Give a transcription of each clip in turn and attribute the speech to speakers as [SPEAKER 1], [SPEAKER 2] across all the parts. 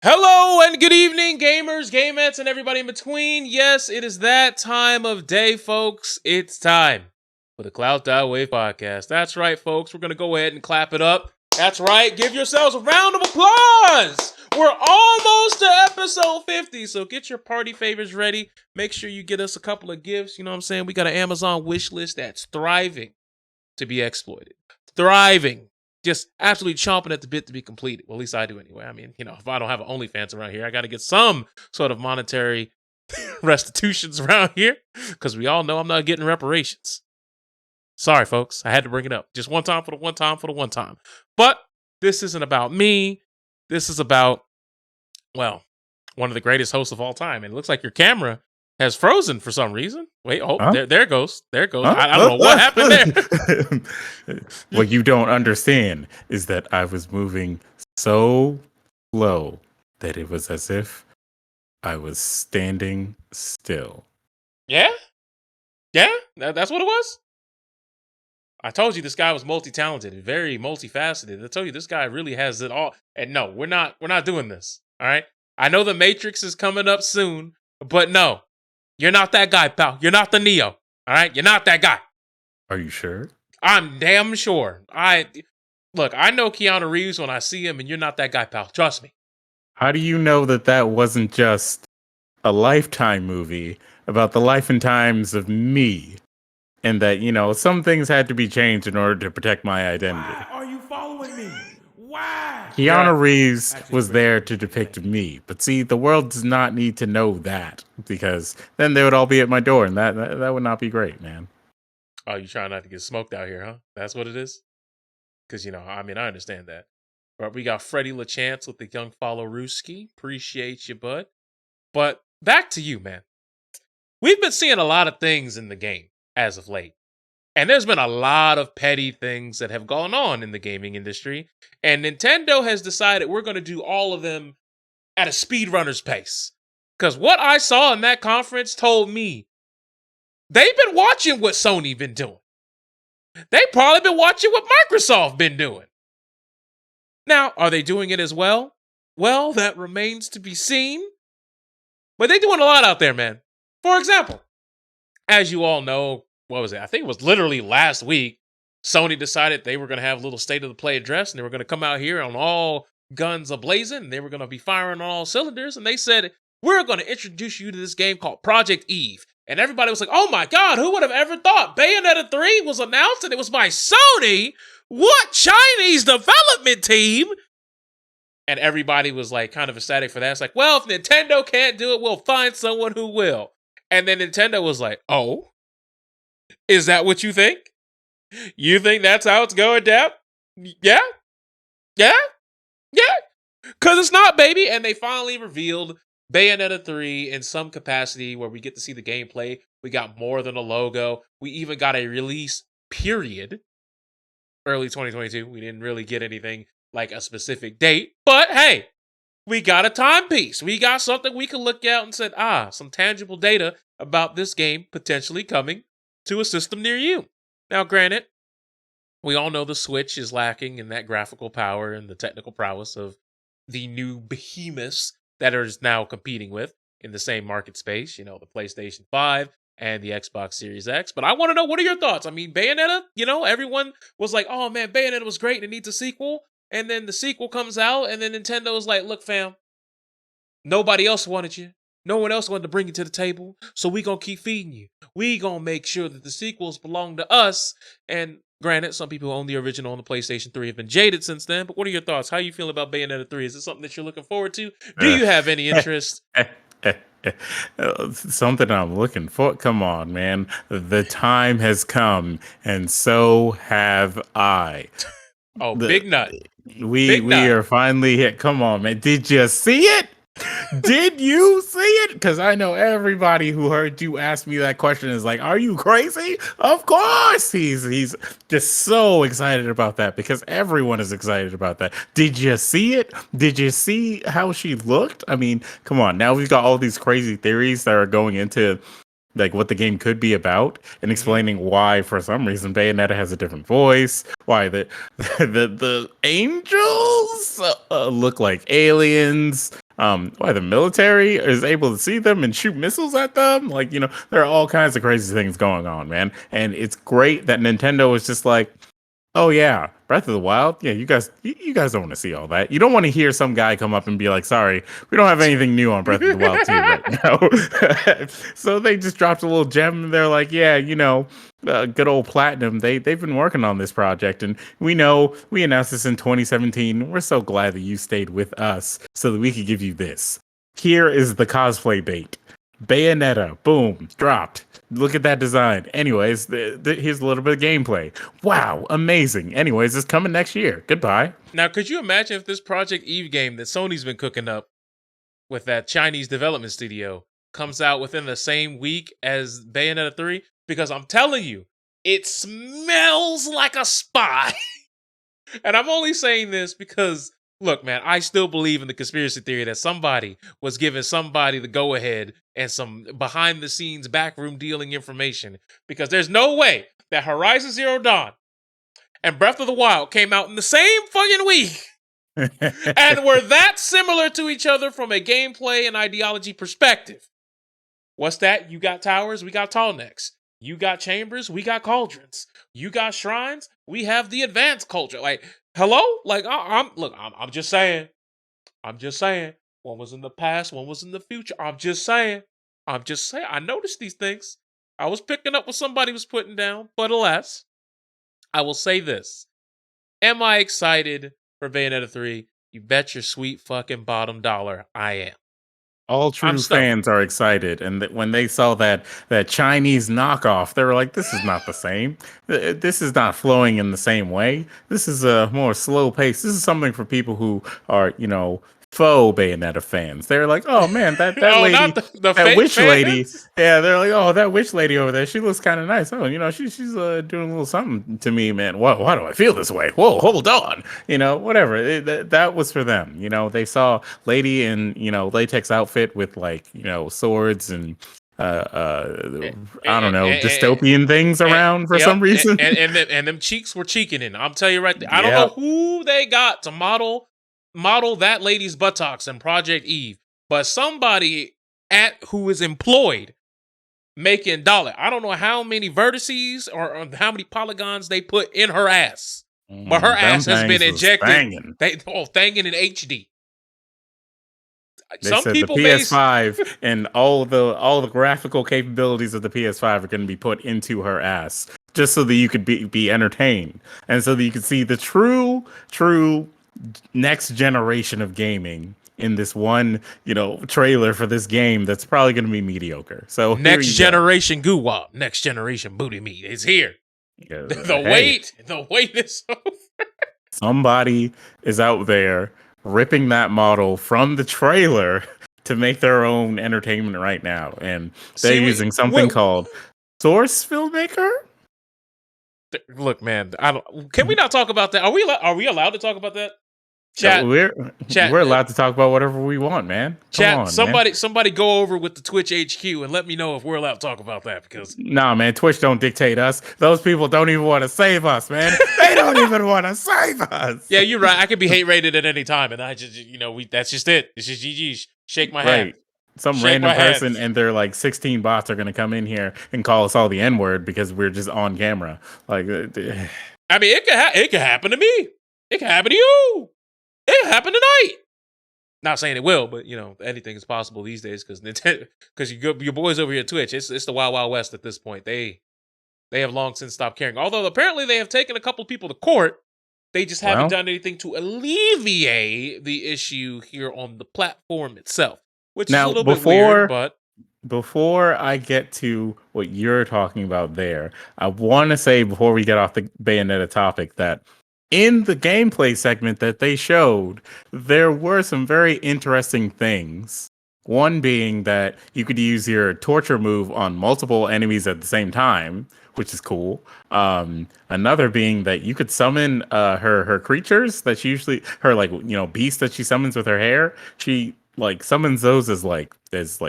[SPEAKER 1] Hello and good evening, gamers, gamettes, and everybody in between. Yes, it is that time of day, folks. It's time for the Clout.Wav podcast. That's right, folks. We're going to go ahead and clap it up. That's right. Give yourselves a round of applause. We're almost to episode 50, so get your party favors ready. Make sure you get us a couple of gifts. You know what I'm saying? We got an Amazon wish list that's thriving to be exploited. Thriving. Just absolutely chomping at the bit to be completed. Well, at least I do anyway. I mean, if I don't have an OnlyFans around here, I got to get some sort of monetary restitutions around here because we all know I'm not getting reparations. Sorry, folks. I had to bring it up. Just one time for the one time for the one time. But this isn't about me. This is about, well, one of the greatest hosts of all time. And it looks like your camera has frozen for some reason. Wait, there it goes. There it goes. Huh? I don't know what happened there.
[SPEAKER 2] What you don't understand is that I was moving so low that it was as if I was standing still.
[SPEAKER 1] Yeah? Yeah? That's what it was? I told you this guy was multi-talented and very multifaceted. I told you this guy really has it all. And no, we're not doing this. All right? I know the Matrix is coming up soon, but no. You're not that guy, pal. You're not the Neo. All right? You're not that guy.
[SPEAKER 2] Are you sure?
[SPEAKER 1] I'm damn sure. I know Keanu Reeves when I see him, and you're not that guy, pal. Trust me.
[SPEAKER 2] How do you know that wasn't just a Lifetime movie about the life and times of me, and that, some things had to be changed in order to protect my identity?
[SPEAKER 3] Why are you following me? Why?
[SPEAKER 2] Keanu Reeves was there to depict me. But see, the world does not need to know that, because then they would all be at my door, and that would not be great, man.
[SPEAKER 1] Oh, you trying not to get smoked out here, huh? That's what it is? Because, I understand that. But we got Freddie LaChance with the young follow Ruski. Appreciate you, bud. But back to you, man. We've been seeing a lot of things in the game as of late. And there's been a lot of petty things that have gone on in the gaming industry. And Nintendo has decided we're going to do all of them at a speedrunner's pace. Because what I saw in that conference told me they've been watching what Sony been doing. They've probably been watching what Microsoft been doing. Now, are they doing it as well? Well, that remains to be seen. But they're doing a lot out there, man. For example, as you all know, what was it? I think it was literally last week, Sony decided they were going to have a little state of the play address, and they were going to come out here on all guns a-blazing, and they were going to be firing on all cylinders, and they said, we're going to introduce you to this game called Project Eve. And everybody was like, oh my God, who would have ever thought Bayonetta 3 was announced and it was by Sony? What Chinese development team? And everybody was like kind of ecstatic for that. It's like, well, if Nintendo can't do it, we'll find someone who will. And then Nintendo was like, oh, is that what you think? You think that's how it's going down? Yeah? Yeah? Yeah? Because it's not, baby. And they finally revealed Bayonetta 3 in some capacity where we get to see the gameplay. We got more than a logo. We even got a release period. Early 2022. We didn't really get anything like a specific date. But hey, we got a timepiece. We got something we can look at and said, some tangible data about this game potentially coming to a system near you. Now, granted, we all know the Switch is lacking in that graphical power and the technical prowess of the new behemoths that are now competing with in the same market space, the PlayStation 5 and the Xbox Series X. But I want to know, what are your thoughts? I mean, Bayonetta, everyone was like, oh man, Bayonetta was great and it needs a sequel. And then the sequel comes out and then Nintendo was like, look, fam, nobody else wanted you. No one else wanted to bring you to the table. So we going to keep feeding you. We going to make sure that the sequels belong to us. And granted, some people who own the original on the PlayStation 3 have been jaded since then. But what are your thoughts? How you feel about Bayonetta 3? Is it something that you're looking forward to? Do you have any interest?
[SPEAKER 2] Something I'm looking for. Come on, man. The time has come, and so have I.
[SPEAKER 1] Oh, big nut.
[SPEAKER 2] We are finally hit. Come on, man. Did you see it? Did you see it? Because I know everybody who heard you ask me that question is like, are you crazy? Of course. He's just so excited about that because everyone is excited about that. Did you see it? Did you see how she looked? I mean, come on. Now we've got all these crazy theories that are going into like what the game could be about and explaining why, for some reason, Bayonetta has a different voice, why the angels look like aliens. why the military is able to see them and shoot missiles at them. Like, there are all kinds of crazy things going on, man. And it's great that Nintendo is just like, oh yeah, Breath of the Wild. Yeah, you guys don't want to see all that. You don't want to hear some guy come up and be like, "Sorry, we don't have anything new on Breath of the Wild 2 right now." So they just dropped a little gem, and they're like, "Yeah, good old Platinum. They've been working on this project, and we announced this in 2017. We're so glad that you stayed with us so that we could give you this. Here is the cosplay bait. Bayonetta, boom, dropped. Look at that design. Anyways, here's a little bit of gameplay. Wow, amazing. Anyways, it's coming next year. Goodbye."
[SPEAKER 1] Now, could you imagine if this Project Eve game that Sony's been cooking up with that Chinese development studio comes out within the same week as Bayonetta 3? Because I'm telling you, it smells like a spy. And I'm only saying this because, look, man, I still believe in the conspiracy theory that somebody was giving somebody the go-ahead and some behind-the-scenes backroom dealing information. Because there's no way that Horizon Zero Dawn and Breath of the Wild came out in the same fucking week and were that similar to each other from a gameplay and ideology perspective. What's that? You got towers, we got tall necks. You got chambers, we got cauldrons. You got shrines, we have the advanced culture. Like, hello? Like, I'm just saying. I'm just saying. One was in the past, one was in the future. I'm just saying. I noticed these things. I was picking up what somebody was putting down, but alas, I will say this. Am I excited for Bayonetta 3? You bet your sweet fucking bottom dollar I am.
[SPEAKER 2] All true fans are excited, and when they saw that Chinese knockoff, they were like, "This is not the same. This is not flowing in the same way. This is a more slow pace. This is something for people who are, faux Bayonetta fans." They're like, "Oh man, that lady,
[SPEAKER 1] not the
[SPEAKER 2] that witch
[SPEAKER 1] fans?
[SPEAKER 2] lady, yeah." They're like, "Oh, that witch lady over there, she looks kind of nice. Oh, she's doing a little something to me, man. Why do I feel this way? Whoa, hold on, whatever." That was for them. They saw lady in latex outfit with like swords and I don't know, dystopian things around for some reason,
[SPEAKER 1] and them cheeks were cheeking in. I'm telling you right there. I don't know who they got to model that lady's buttocks in Project Eve, but somebody who is employed making dollar. I don't know how many vertices or how many polygons they put in her ass, but her ass has been injected. Thangin' in HD.
[SPEAKER 2] They said the PS5 and all the graphical capabilities of the PS5 are going to be put into her ass, just so that you could be entertained, and so that you could see the true next generation of gaming in this one, trailer for this game that's probably going to be mediocre. So
[SPEAKER 1] next generation goo-wop, next generation booty meat is here. The wait is over.
[SPEAKER 2] Somebody is out there ripping that model from the trailer to make their own entertainment right now, and they're using something called Source Filmmaker.
[SPEAKER 1] Look, man, can we not talk about that? Are we allowed to talk about that? Chat,
[SPEAKER 2] we're allowed to talk about whatever we want, man.
[SPEAKER 1] Come on, somebody go over with the Twitch HQ and let me know if we're allowed to talk about that, because man,
[SPEAKER 2] Twitch don't dictate us. Those people don't even want to save us, man. They don't even want to save us.
[SPEAKER 1] Yeah, you're right. I could be hate rated at any time, and I just that's just it. It's just GG's. Shake my hand.
[SPEAKER 2] Some random person and their like 16 bots are gonna come in here and call us all the N-word because we're just on camera. Like,
[SPEAKER 1] I mean, it could happen to me. It could happen to you. It happened tonight. Not saying it will, but anything is possible these days because your boys over here at Twitch, it's the Wild Wild West at this point. They have long since stopped caring. Although apparently they have taken a couple people to court. They just haven't done anything to alleviate the issue here on the platform itself, which is a little bit weird. But
[SPEAKER 2] before I get to what you're talking about there, I want to say before we get off the Bayonetta topic that in the gameplay segment that they showed, there were some very interesting things. One being that you could use your torture move on multiple enemies at the same time, which is cool. Another being that you could summon her creatures that she usually beasts that she summons with her hair. She summons those as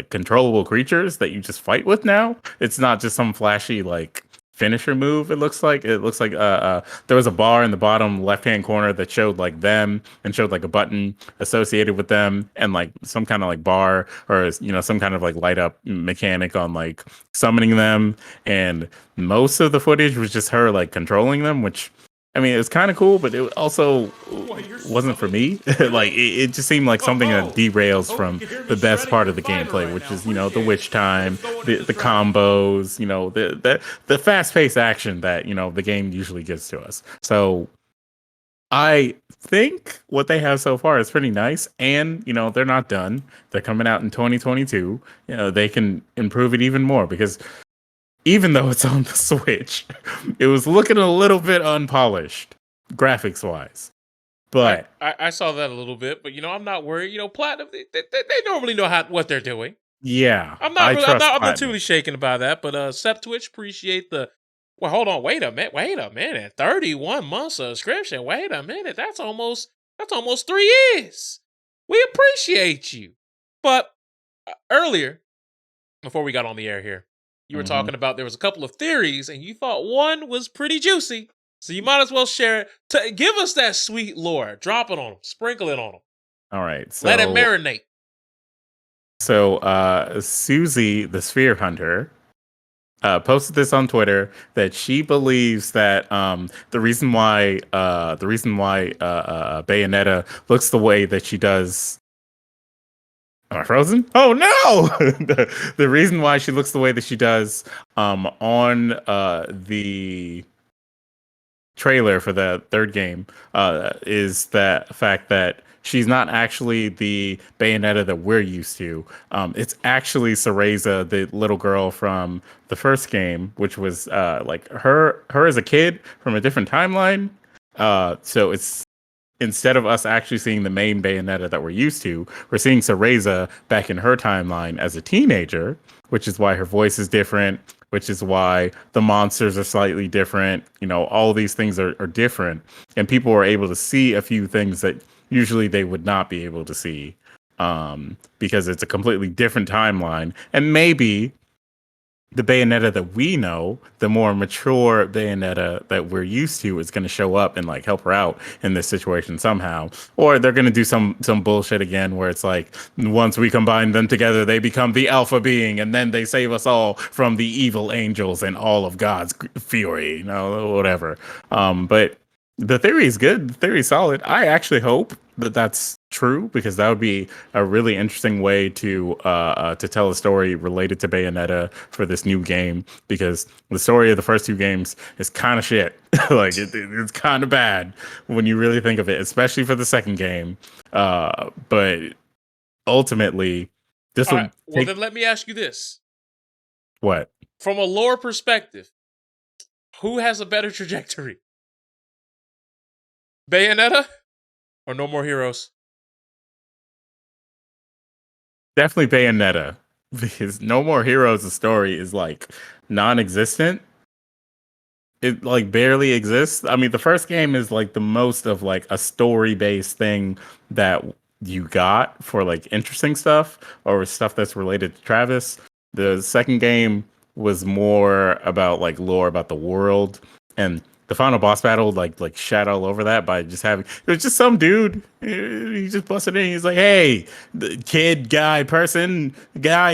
[SPEAKER 2] controllable creatures that you just fight with now. It's not just some flashy finisher move. It looks like there was a bar in the bottom left hand corner that showed like them and showed like a button associated with them and like some kind of like bar or some kind of like light up mechanic on like summoning them. And most of the footage was just her like controlling them, which I mean, it was kind of cool, but it also wasn't for me. Like, it just seemed like something that derails from the best part of the gameplay, which is, the witch time, the combos, the fast-paced action that, the game usually gives to us. So I think what they have so far is pretty nice. And, they're not done. They're coming out in 2022. They can improve it even more because even though it's on the Switch, it was looking a little bit unpolished, graphics wise. But
[SPEAKER 1] I saw that a little bit, but I'm not worried. Platinum, they normally know what they're doing.
[SPEAKER 2] Yeah,
[SPEAKER 1] I'm not too shaken by that. But Septwitch, appreciate the. Well, hold on, wait a minute. 31 months subscription. Wait a minute, that's almost 3 years. We appreciate you. But earlier, before we got on the air here, you were talking about there was a couple of theories, and you thought one was pretty juicy. So you might as well share it. Give us that sweet lore. Drop it on them. Sprinkle it on them.
[SPEAKER 2] All right. So,
[SPEAKER 1] let it marinate.
[SPEAKER 2] So Susie, the Sphere Hunter, posted this on Twitter that she believes that the reason why Bayonetta looks the way that she does. Am I frozen? Oh no! The reason why she looks the way that she does on the trailer for the third game is the fact that she's not actually the Bayonetta that we're used to. It's actually Cereza, the little girl from the first game, which was like her as a kid from a different timeline. So it's instead of us actually seeing the main Bayonetta that we're used to, we're seeing Cereza back in her timeline as a teenager, which is why her voice is different, which is why the monsters are slightly different. All these things are different. And people were able to see a few things that usually they would not be able to see because it's a completely different timeline. And maybe the Bayonetta that we know, the more mature Bayonetta that we're used to, is going to show up and like help her out in this situation somehow. Or they're going to do some bullshit again where it's like once we combine them together, they become the alpha being, and then they save us all from the evil angels and all of God's fury, whatever. But the theory is good. The theory is solid. I actually hope that that's true because that would be a really interesting way to tell a story related to Bayonetta for this new game, because the story of the first two games is kind of shit. Like it's kind of bad when you really think of it, especially for the second game. But ultimately, this will.
[SPEAKER 1] Right. Well, then let me ask you this:
[SPEAKER 2] what?
[SPEAKER 1] From a lore perspective, who has a better trajectory? Bayonetta or No More Heroes?
[SPEAKER 2] Definitely Bayonetta, because No More Heroes, the story is like non-existent. It like barely exists. I mean, the first game is like the most of like a story-based thing that you got for like interesting stuff or stuff that's related to Travis. The second game was more about like lore about the world, and the final boss battle like shat all over that by just having it was just some dude. He just busted in. He's like, "Hey, the kid, guy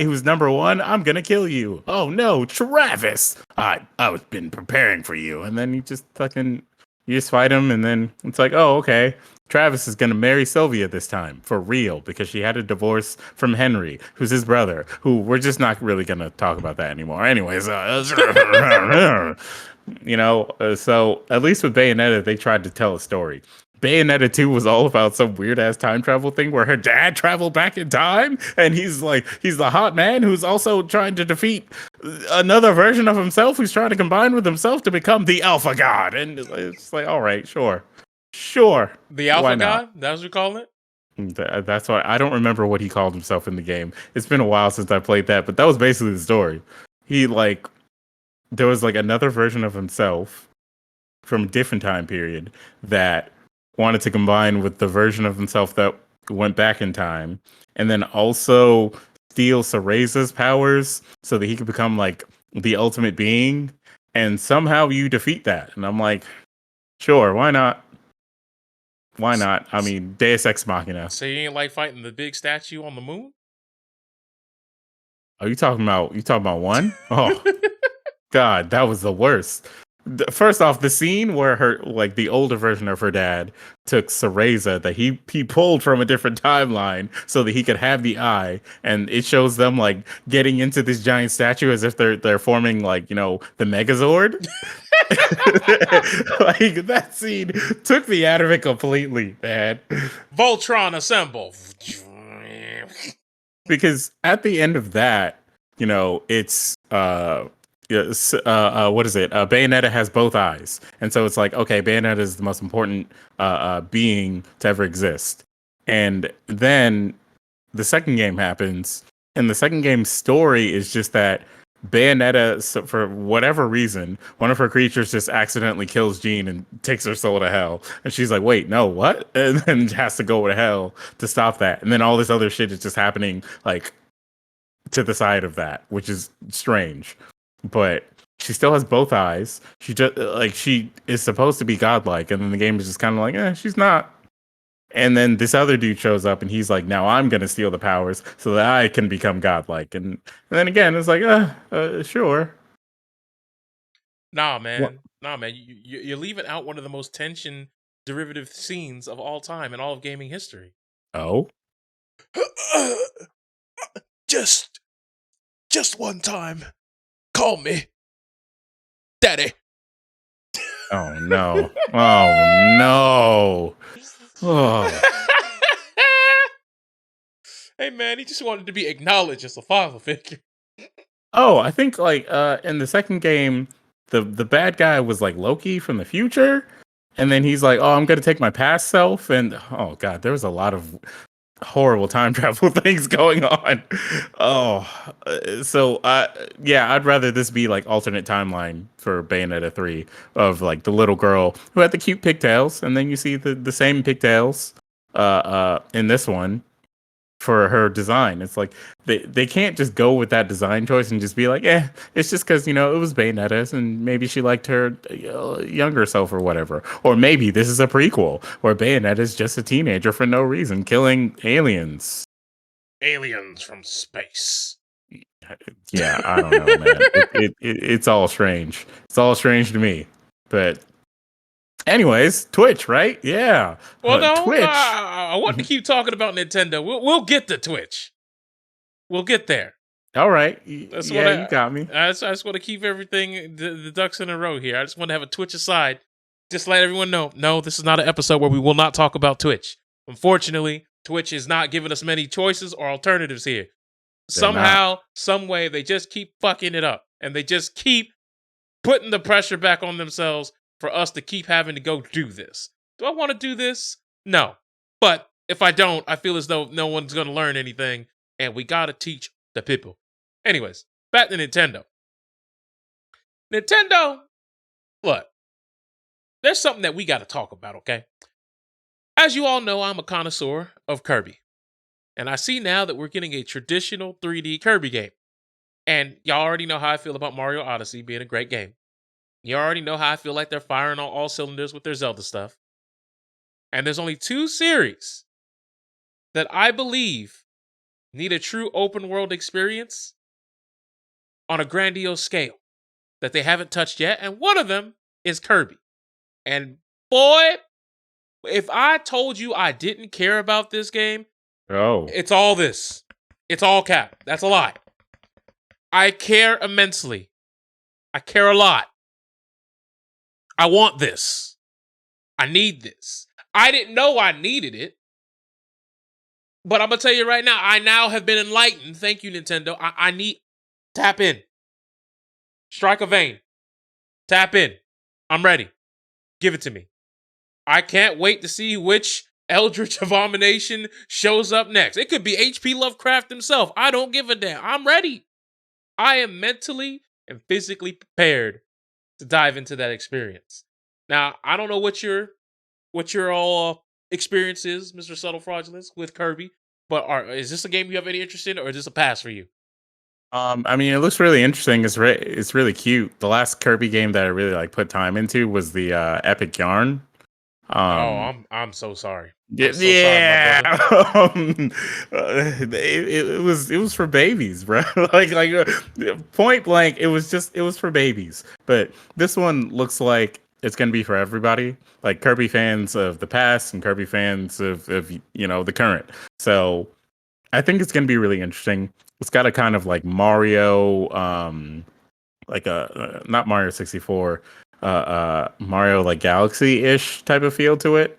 [SPEAKER 2] who's number one. I'm gonna kill you." Oh no, Travis! I've been preparing for you, and then you just fight him, and then it's like, oh okay. Travis is going to marry Sylvia this time, for real, because she had a divorce from Henry, who's his brother, who we're just not really going to talk about that anymore. Anyways, so at least with Bayonetta, they tried to tell a story. Bayonetta 2 was all about some weird ass time travel thing where her dad traveled back in time, and he's the hot man who's also trying to defeat another version of himself who's trying to combine with himself to become the Alpha God. And it's like, all right, sure.
[SPEAKER 1] The Alpha God? That's what you call it?
[SPEAKER 2] That's why I don't remember what he called himself in the game. It's been a while since I played that, but that was basically the story. There was like another version of himself from a different time period that wanted to combine with the version of himself that went back in time, and then also steal Cereza's powers so that he could become like the ultimate being. and somehow you defeat that. And I'm like, sure, why not? Why not? I mean, Deus Ex Machina.
[SPEAKER 1] So you ain't like fighting the big statue on the moon?
[SPEAKER 2] Are you talking about? You talking about one? Oh God, that was the worst. First off, the scene where her, like the older version of her dad, took Cereza that he pulled from a different timeline so that he could have the eye, and it shows them like getting into this giant statue as if they're forming like the Megazord. Like that scene took me out of it completely, man.
[SPEAKER 1] Voltron assemble.
[SPEAKER 2] Because at the end of that, it's yes, what is it? Bayonetta has both eyes, and so it's like, okay, Bayonetta is the most important being to ever exist. And then the second game happens, and the second game's story is just that Bayonetta, for whatever reason, one of her creatures just accidentally kills Jean and takes her soul to hell. And she's like, wait, no, what? And then has to go to hell to stop that. And then all this other shit is just happening like to the side of that, which is strange. But she still has both eyes. She just like she is supposed to be godlike, and then the game is just kind of like, she's not. And then this other dude shows up, and he's like, now I'm gonna steal the powers so that I can become godlike. And then again, it's like, sure.
[SPEAKER 1] Nah,
[SPEAKER 2] What?
[SPEAKER 1] man. Nah, man. You're leaving out one of the most tension derivative scenes of all time in all of gaming history.
[SPEAKER 2] Oh,
[SPEAKER 1] Just one time. Call me Daddy.
[SPEAKER 2] oh no, oh no. Oh.
[SPEAKER 1] Hey, man, he just wanted to be acknowledged as a father figure.
[SPEAKER 2] Oh, I think like in the second game, the bad guy was like Loki from the future, and then he's like, "Oh, I'm gonna take my past self," and oh god, there was a lot of horrible time travel things going on. Oh, so yeah, I'd rather this be like alternate timeline for Bayonetta 3 of like the little girl who had the cute pigtails, and then you see the same pigtails in this one for her design. It's like they can't just go with that design choice and just be like, it's just because it was Bayonetta's and maybe she liked her younger self or whatever. Or maybe this is a prequel where Bayonetta's just a teenager for no reason killing aliens.
[SPEAKER 1] Aliens from space.
[SPEAKER 2] Yeah, I don't know, man. It's all strange. It's all strange to me. But anyways, Twitch, right? Yeah.
[SPEAKER 1] Well, no,
[SPEAKER 2] Twitch.
[SPEAKER 1] I want to keep talking about Nintendo. We'll get to Twitch. We'll get there.
[SPEAKER 2] All right.
[SPEAKER 1] That's
[SPEAKER 2] yeah,
[SPEAKER 1] what
[SPEAKER 2] you got me.
[SPEAKER 1] I just want to keep everything, the ducks in a row here. I just want to have a Twitch aside. Just let everyone know, no, this is not an episode where we will not talk about Twitch. Unfortunately, Twitch is not giving us many choices or alternatives here. Somehow, some way, they just keep fucking it up. And they just keep putting the pressure back on themselves for us to keep having to go do this. Do I want to do this? No. But if I don't, I feel as though no one's going to learn anything. And we got to teach the people. Anyways, back to Nintendo. Nintendo, look, there's something that we got to talk about, okay? As you all know, I'm a connoisseur of Kirby. And I see now that we're getting a traditional 3D Kirby game. And y'all already know how I feel about Mario Odyssey being a great game. You already know how I feel like they're firing on all cylinders with their Zelda stuff. And there's only two series that I believe need a true open world experience on a grandiose scale that they haven't touched yet. And one of them is Kirby. And boy, if I told you I didn't care about this game, it's all this. It's all cap. That's a lie. I care immensely. I care a lot. I want this. I need this. I didn't know I needed it. But I'm going to tell you right now, I now have been enlightened. Thank you, Nintendo. I need... Tap in. Strike a vein. Tap in. I'm ready. Give it to me. I can't wait to see which Eldritch Abomination shows up next. It could be H.P. Lovecraft himself. I don't give a damn. I'm ready. I am mentally and physically prepared to dive into that experience. Now, I don't know what your all experience is, Mr. Subtle Fraudulence, with Kirby, but is this a game you have any interest in, or is this a pass for you?
[SPEAKER 2] I mean, it looks really interesting. It's really cute. The last Kirby game that I really like put time into was the Epic Yarn.
[SPEAKER 1] Oh,
[SPEAKER 2] Um,
[SPEAKER 1] I'm so sorry. I'm so sorry, my
[SPEAKER 2] yeah,
[SPEAKER 1] brother.
[SPEAKER 2] it was for babies, bro. Point blank, it was for babies. But this one looks like it's gonna be for everybody, like Kirby fans of the past and Kirby fans of the current. So I think it's gonna be really interesting. It's got a kind of like Mario, like a not Mario 64, Mario like Galaxy ish type of feel to it.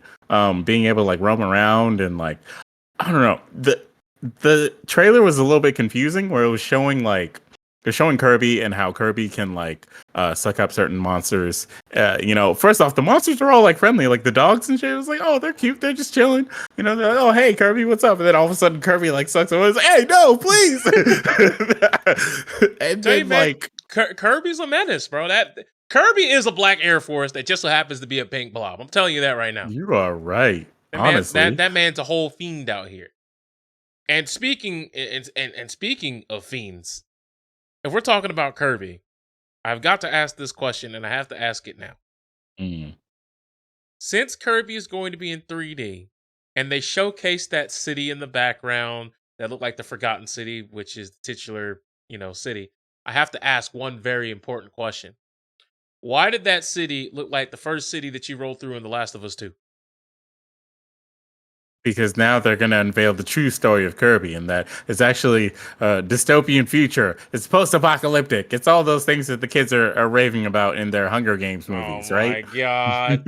[SPEAKER 2] Being able to like roam around and like I don't know. The trailer was a little bit confusing where it was showing like they're showing Kirby and how Kirby can like suck up certain monsters. First off, the monsters are all like friendly, like the dogs and shit. It was like, oh, they're cute, they're just chilling. They're like, oh, hey, Kirby, what's up? And then all of a sudden, Kirby like sucks them. It's like, hey, no, please. And
[SPEAKER 1] Tell you,
[SPEAKER 2] then
[SPEAKER 1] man,
[SPEAKER 2] like
[SPEAKER 1] Kirby's a menace, bro. That Kirby is a black Air Force that just so happens to be a pink blob. I'm telling you that right now.
[SPEAKER 2] you are right,
[SPEAKER 1] That man,
[SPEAKER 2] honestly.
[SPEAKER 1] that man's a whole fiend out here. And speaking speaking of fiends, if we're talking about Kirby, I've got to ask this question, and I have to ask it now.
[SPEAKER 2] Mm.
[SPEAKER 1] Since Kirby is going to be in 3D, and they showcase that city in the background that looked like the Forgotten City, which is the titular, city, I have to ask one very important question. Why did that city look like the first city that you rolled through in The Last of Us 2?
[SPEAKER 2] Because now they're going to unveil the true story of Kirby, and that it's actually a dystopian future. It's post-apocalyptic. It's all those things that the kids are raving about in their Hunger Games
[SPEAKER 1] Oh
[SPEAKER 2] movies, right?
[SPEAKER 1] my god.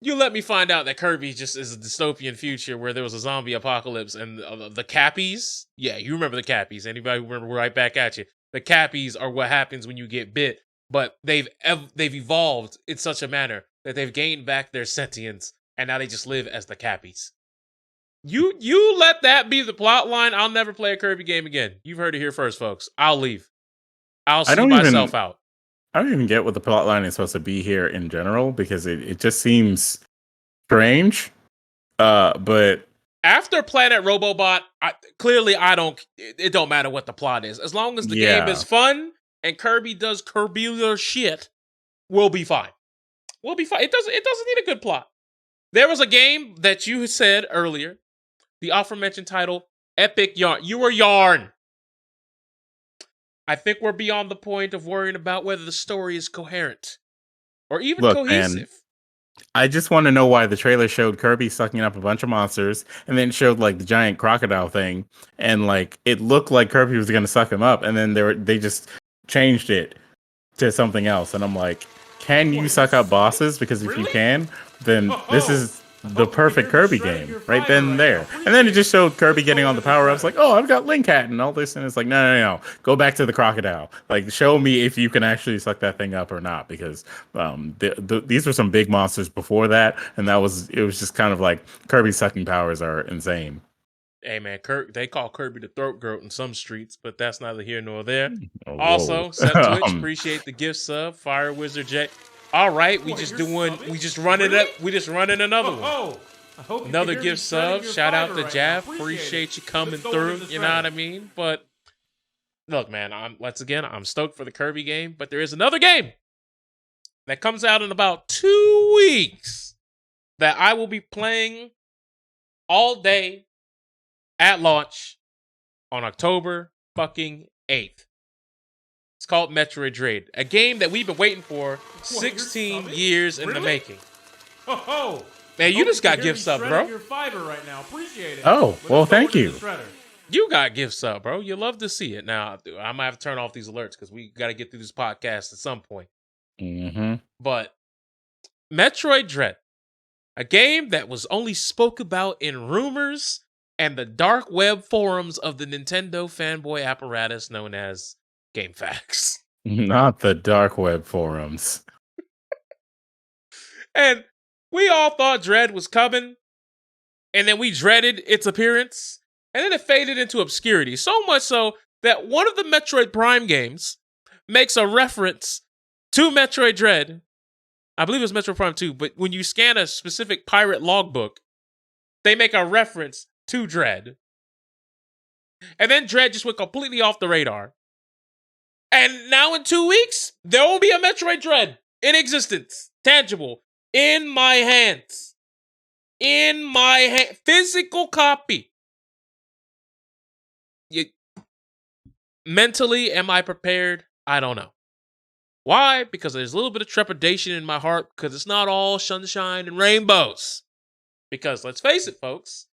[SPEAKER 1] You let me find out that Kirby just is a dystopian future where there was a zombie apocalypse and the Cappies. Yeah, you remember the Cappies. Anybody remember? We're right back at you. The Cappies are what happens when you get bit, but they've evolved in such a manner that they've gained back their sentience, and now they just live as the Cappies. You let that be the plot line. I'll never play a Kirby game again. You've heard it here first, folks. I'll leave. I'll
[SPEAKER 2] I
[SPEAKER 1] see
[SPEAKER 2] don't
[SPEAKER 1] myself
[SPEAKER 2] even
[SPEAKER 1] out.
[SPEAKER 2] I don't even get what the plot line is supposed to be here in general because it just seems strange. But
[SPEAKER 1] After Planet Robobot, clearly I don't. It don't matter what the plot is, as long as the game
[SPEAKER 2] yeah,
[SPEAKER 1] is fun and Kirby does Kirby shit. We'll be fine. We'll be fine. It doesn't need a good plot. There was a game that you said earlier, the aforementioned title, Epic Yarn. You were Yarn. I think we're beyond the point of worrying about whether the story is coherent or even
[SPEAKER 2] look, man,
[SPEAKER 1] cohesive.
[SPEAKER 2] I just want to know why the trailer showed Kirby sucking up a bunch of monsters and then showed like the giant crocodile thing and like it looked like Kirby was going to suck him up and then they just changed it to something else and I'm like, can you suck up bosses? Because if you can, then this is the perfect Kirby game right then and there. And then it just showed Kirby getting on the power ups like, oh, I've got Link Hat and all this and it's like, no, go back to the crocodile. Like show me if you can actually suck that thing up or not because these were some big monsters before that and it was just kind of like Kirby's sucking powers are insane.
[SPEAKER 1] Hey man, they call Kirby the throat goat in some streets, but that's neither here nor there.
[SPEAKER 2] Oh, whoa.
[SPEAKER 1] Also, Seth Twitch, appreciate the gift sub, Fire Wizard Jet. All right, we just running another one. Another gift sub. Shout out to Jav. Appreciate you coming through. You know what I mean? But look, man, I'm stoked for the Kirby game, but there is another game that comes out in about 2 weeks that I will be playing all day at launch on October fucking 8th. It's called Metroid Dread, a game that we've been waiting for 16 years in the making.
[SPEAKER 3] Oh,
[SPEAKER 1] man, you just got gift sub, bro.
[SPEAKER 3] Your fiber right now. Appreciate it.
[SPEAKER 2] Oh, well, thank you.
[SPEAKER 1] You got gift sub, bro. You love to see it. Now, I might have to turn off these alerts because we got to get through this podcast at some point.
[SPEAKER 2] Mm-hmm.
[SPEAKER 1] But Metroid Dread, a game that was only spoke about in rumors and the dark web forums of the Nintendo fanboy apparatus known as GameFAQs.
[SPEAKER 2] Not the dark web forums.
[SPEAKER 1] And we all thought Dread was coming, and then we dreaded its appearance, and then it faded into obscurity. So much so that one of the Metroid Prime games makes a reference to Metroid Dread. I believe it was Metroid Prime 2, but when you scan a specific pirate logbook, they make a reference to Dread. And then Dread just went completely off the radar. And now in 2 weeks, there will be a Metroid Dread in existence, tangible, in my hands. In my hand, physical copy. Mentally, am I prepared? I don't know. Why? Because there's a little bit of trepidation in my heart because it's not all sunshine and rainbows. Because let's face it, folks,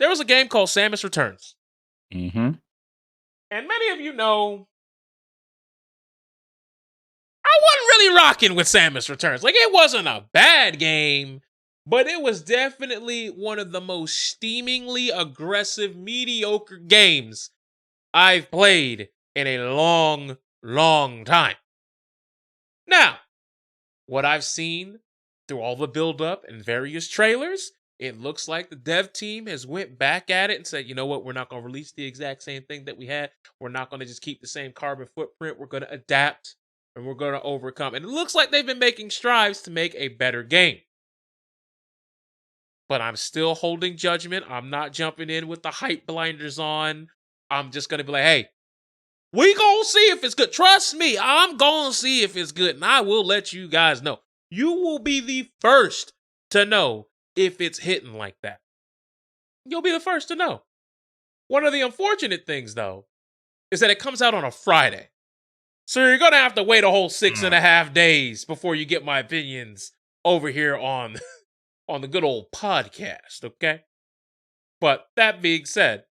[SPEAKER 1] there was a game called Samus Returns.
[SPEAKER 2] Mm-hmm.
[SPEAKER 1] And many of you know I wasn't really rocking with Samus Returns. Like, it wasn't a bad game, but it was definitely one of the most steamingly aggressive, mediocre games I've played in a long, long time. Now, what I've seen through all the build-up and various trailers, it looks like the dev team has went back at it and said, you know what, we're not going to release the exact same thing that we had. We're not going to just keep the same carbon footprint. We're going to adapt and we're going to overcome. And it looks like they've been making strides to make a better game. But I'm still holding judgment. I'm not jumping in with the hype blinders on. I'm just going to be like, hey, we gonna see if it's good. Trust me, I'm gonna see if it's good, and I will let you guys know. You will be the first to know if it's hitting like that. You'll be the first to know. One of the unfortunate things, though, is that it comes out on a Friday. So you're gonna have to wait a whole 6.5 days before you get my opinions over here on the good old podcast, okay? But that being said,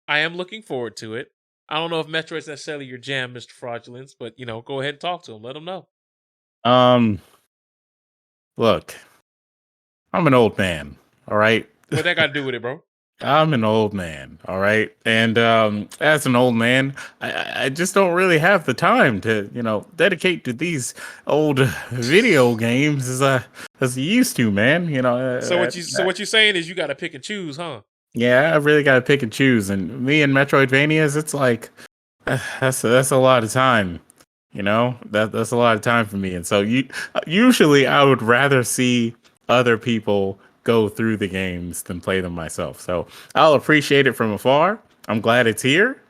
[SPEAKER 1] I am looking forward to it. I don't know if Metroid's necessarily your jam, Mr. Fraudulence, but, go ahead and talk to him. Let him know.
[SPEAKER 2] Look, I'm an old man, all right?
[SPEAKER 1] What that got to do with it, bro?
[SPEAKER 2] I'm an old man, all right? And as an old man, I just don't really have the time to, dedicate to these old video games as I used to, man.
[SPEAKER 1] So what you saying is you got to pick and choose, huh?
[SPEAKER 2] Yeah, I really got to pick and choose. And me and Metroidvanias, it's like that's a lot of time. That's a lot of time for me. And so usually I would rather see other people go through the games than play them myself. So I'll appreciate it from afar. I'm glad it's here.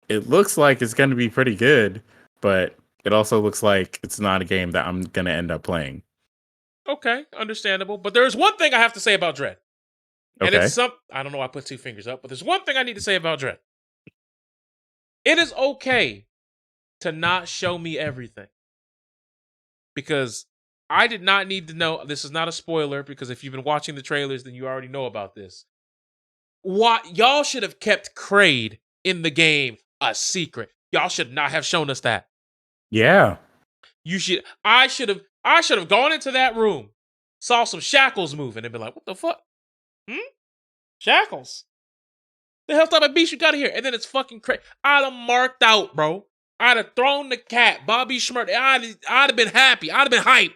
[SPEAKER 2] It looks like it's going to be pretty good, but it also looks like it's not a game that I'm going to end up playing.
[SPEAKER 1] Okay, understandable. But there's one thing I have to say about Dread. And
[SPEAKER 2] Okay.
[SPEAKER 1] it's I don't know why I put 2 fingers up, but there's one thing I need to say about Dread. It is okay to not show me everything. Because I did not need to know, this is not a spoiler, because if you've been watching the trailers, then you already know about this. Y'all should have kept Kraid in the game a secret. Y'all should not have shown us that.
[SPEAKER 2] Yeah.
[SPEAKER 1] I should have gone into that room, saw some shackles moving, and been like, what the fuck? Shackles? The hell type of beast you got here? And then it's fucking Kraid. I'd have marked out, bro. I'd have thrown the cat, Bobby Schmurd. I'd have been happy. I'd have been hyped.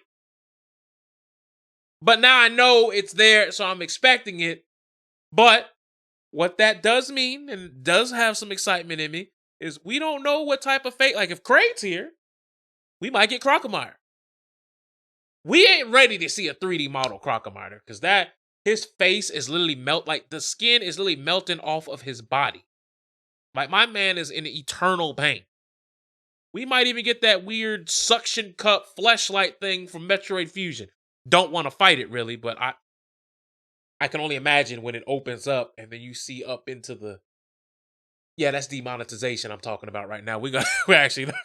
[SPEAKER 1] But now I know it's there, so I'm expecting it. But what that does mean, and it does have some excitement in me, is we don't know what type of fate. Like, if Kraid's here, we might get Crocomire. We ain't ready to see a 3D model Crocomire, because his face is literally the skin is literally melting off of his body. Like, my man is in eternal pain. We might even get that weird suction cup fleshlight thing from Metroid Fusion. Don't want to fight it really, but I can only imagine when it opens up and then you see up into the. Yeah, that's demonetization I'm talking about right now. We're actually not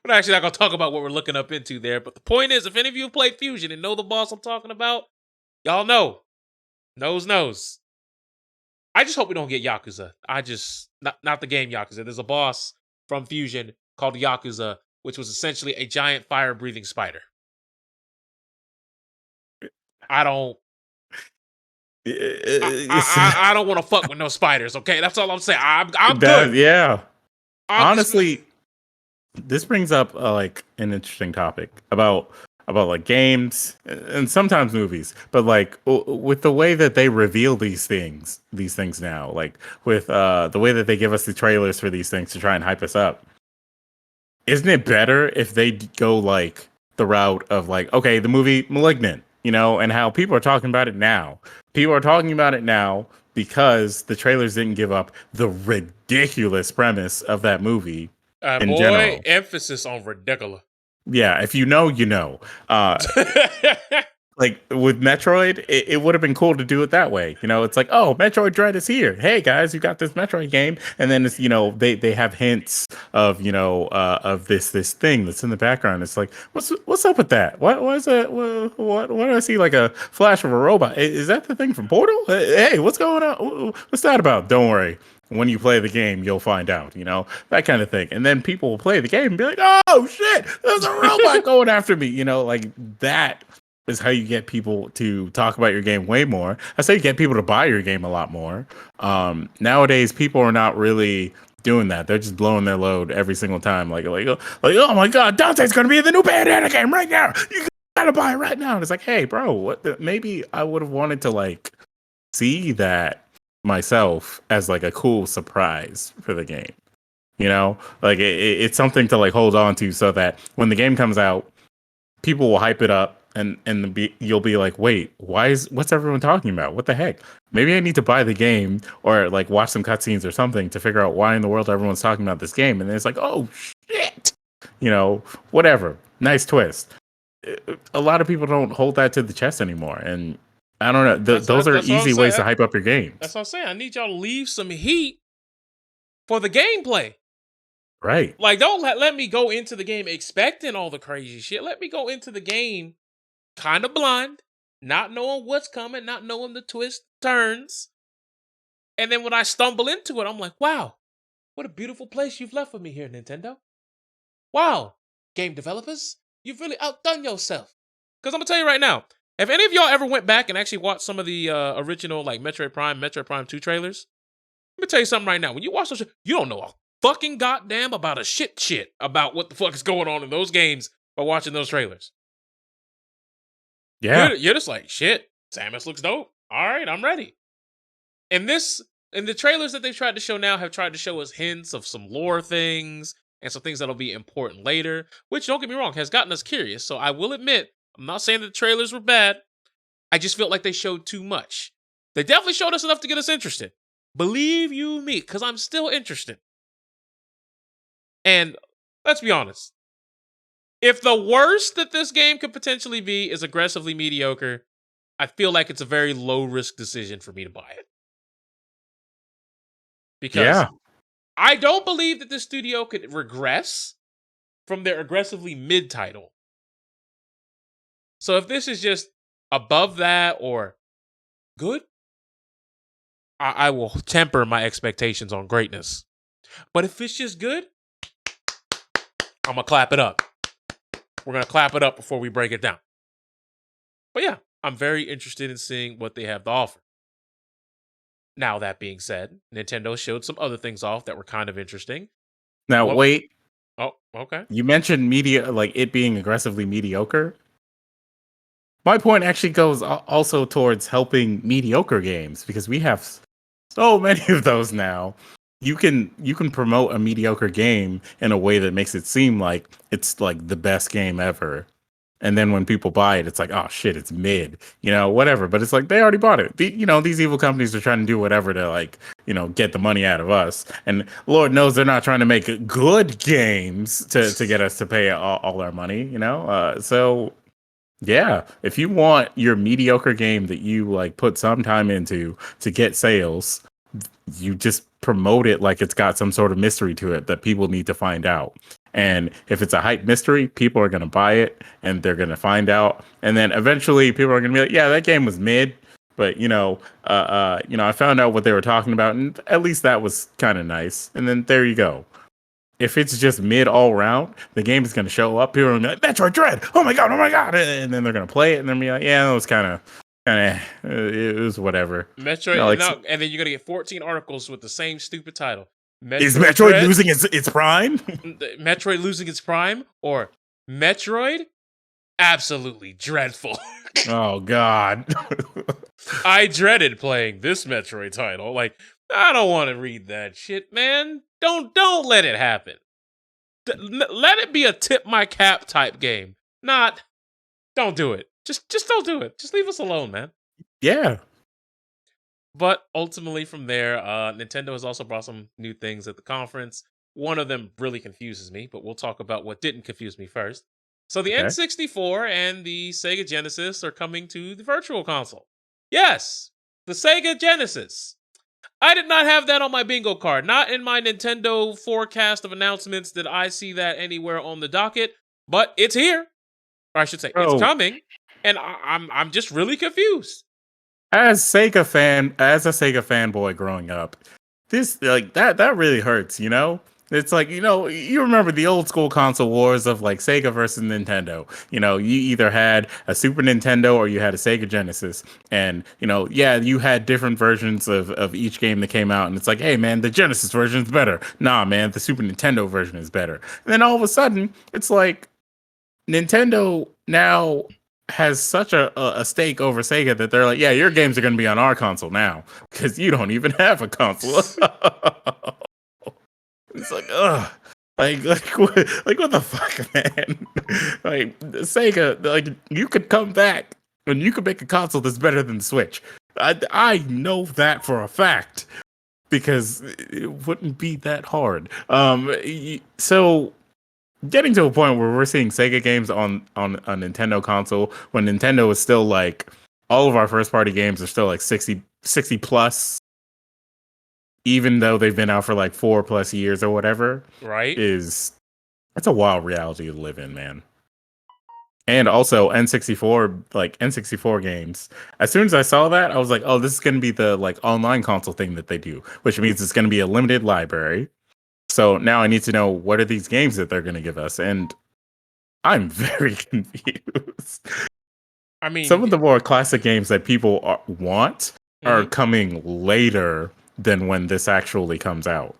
[SPEAKER 1] gonna talk about what we're looking up into there. But the point is, if any of you have played Fusion and know the boss I'm talking about, y'all know. Knows. I just hope we don't get Yakuza. Not the game Yakuza. There's a boss from Fusion called Yakuza, which was essentially a giant fire-breathing spider. I don't want to fuck with no spiders, okay? That's all I'm saying. I'm good.
[SPEAKER 2] Yeah. Honestly, this brings up an interesting topic about like games and sometimes movies, but like with the way that they reveal these things now, like with the way that they give us the trailers for these things to try and hype us up. Isn't it better if they go like the route of like, okay, the movie Malignant, and how people are talking about it now. People are talking about it now because the trailers didn't give up the ridiculous premise of that movie. in
[SPEAKER 1] Boy,
[SPEAKER 2] general.
[SPEAKER 1] emphasis on ridiculous.
[SPEAKER 2] Yeah, if you know, you know. Like with Metroid, it would have been cool to do it that way. You know, it's like, oh, Metroid Dread is here. Hey guys, you got this Metroid game, and then it's, you know, they have hints of, you know, of this thing that's in the background. It's like, what's up with that? What is that? What do I see, like a flash of a robot? Is that the thing from Portal? Hey, what's going on? What's that about? Don't worry. When you play the game, you'll find out, you know, that kind of thing. And then people will play the game and be like, oh shit, there's a robot going after me, you know, like that is how you get people to talk about your game way more. I say you get people to buy your game a lot more. Nowadays, people are not really doing that. They're just blowing their load every single time. Like, oh my god, Dante's gonna be in the new Bayonetta game right now. You gotta buy it right now. And it's like, hey, bro, what? Maybe I would have wanted to like see that myself as like a cool surprise for the game. You know, like it's something to like hold on to, so that when the game comes out, people will hype it up, and you'll be like, wait, what's everyone talking about? What the heck? Maybe I need to buy the game or like watch some cutscenes or something to figure out why in the world everyone's talking about this game. And then it's like, oh shit, you know, whatever. Nice twist. A lot of people don't hold that to the chest anymore, and I don't know. Those are easy ways to hype up your games.
[SPEAKER 1] That's what I'm saying. I need y'all to leave some heat for the gameplay.
[SPEAKER 2] Right.
[SPEAKER 1] Like, don't let me go into the game expecting all the crazy shit. Let me go into the game kind of blind, not knowing what's coming, not knowing the twist turns. And then when I stumble into it, I'm like, wow, what a beautiful place you've left for me here, Nintendo. Wow, game developers, you've really outdone yourself. Because I'm going to tell you right now, if any of y'all ever went back and actually watched some of the original like Metroid Prime 2 trailers, let me tell you something right now. When you watch those, you don't know a fucking goddamn about a shit about what the fuck is going on in those games by watching those trailers.
[SPEAKER 2] Yeah.
[SPEAKER 1] You're just like, shit, Samus looks dope. All right, I'm ready. And the trailers that they've tried to show now have tried to show us hints of some lore things and some things that'll be important later, which, don't get me wrong, has gotten us curious. So I will admit, I'm not saying that the trailers were bad. I just felt like they showed too much. They definitely showed us enough to get us interested. Believe you me, because I'm still interested. And let's be honest. If the worst that this game could potentially be is aggressively mediocre, I feel like it's a very low-risk decision for me to buy it. Because I don't believe that this studio could regress from their aggressively mid title. So if this is just above that or good, I will temper my expectations on greatness. But if it's just good, I'm going to clap it up. We're going to clap it up before we break it down. But yeah, I'm very interested in seeing what they have to offer. Now, that being said, Nintendo showed some other things off that were kind of interesting.
[SPEAKER 2] Now, wait.
[SPEAKER 1] Oh, okay.
[SPEAKER 2] You mentioned media, like it being aggressively mediocre. My point actually goes also towards helping mediocre games, because we have so many of those now. You can promote a mediocre game in a way that makes it seem like it's like the best game ever. And then when people buy it, it's like, oh shit, it's mid, you know, whatever. But it's like, they already bought it. These evil companies are trying to do whatever to like, get the money out of us. And Lord knows they're not trying to make good games to get us to pay all our money, So yeah, if you want your mediocre game that you like put some time into to get sales, you just promote it like it's got some sort of mystery to it that people need to find out. And if it's a hype mystery, people are going to buy it and they're going to find out. And then eventually people are going to be like, yeah, that game was mid, but I found out what they were talking about, and at least that was kind of nice. And then there you go. If it's just mid all round, the game is going to show up. People are going to be like, Metroid Dread, oh my god, and then they're going to play it and they're going to be like, yeah, that was kind of, it was whatever.
[SPEAKER 1] Metroid, and then you're going to get 14 articles with the same stupid title.
[SPEAKER 2] Is Metroid Dread losing its prime?
[SPEAKER 1] Metroid losing its prime? Or Metroid? Absolutely dreadful.
[SPEAKER 2] Oh, God.
[SPEAKER 1] I dreaded playing this Metroid title. Like, I don't want to read that shit, man. Don't let it happen. Let it be a tip my cap type game. Don't do it. Just don't do it. Just leave us alone, man.
[SPEAKER 2] Yeah.
[SPEAKER 1] But ultimately from there, Nintendo has also brought some new things at the conference. One of them really confuses me, but we'll talk about what didn't confuse me first. So the
[SPEAKER 2] Okay.
[SPEAKER 1] N64 and the Sega Genesis are coming to the Virtual Console. Yes, the Sega Genesis. I did not have that on my bingo card. Not in my Nintendo forecast of announcements did I see that anywhere on the docket, but it's here. Or I should say, it's
[SPEAKER 2] Bro,
[SPEAKER 1] coming, and I'm just really confused.
[SPEAKER 2] as a Sega fanboy growing up, this like that really hurts, you know? It's like, you remember the old school console wars of like Sega versus Nintendo. You either had a Super Nintendo or you had a Sega Genesis. And, yeah, you had different versions of each game that came out. And it's like, hey, man, the Genesis version is better. Nah, man, the Super Nintendo version is better. And then all of a sudden, it's like Nintendo now has such a stake over Sega that they're like, yeah, your games are going to be on our console now because you don't even have a console. It's like, ugh. What the fuck, man? Like, Sega, like, you could come back and you could make a console that's better than the Switch. I know that for a fact because it wouldn't be that hard. So getting to a point where we're seeing Sega games on a Nintendo console when Nintendo is still like all of our first party games are still like 60 plus, even though they've been out for like 4+ years or whatever,
[SPEAKER 1] Right?
[SPEAKER 2] that's a wild reality to live in, man. And also N64 games. As soon as I saw that, I was like, oh, this is going to be the like online console thing that they do, which means it's going to be a limited library. So now I need to know what are these games that they're going to give us, and I'm very confused.
[SPEAKER 1] I
[SPEAKER 2] Some
[SPEAKER 1] mean,
[SPEAKER 2] of the more classic games that people want are
[SPEAKER 1] Mhm.
[SPEAKER 2] coming later than when this actually comes out.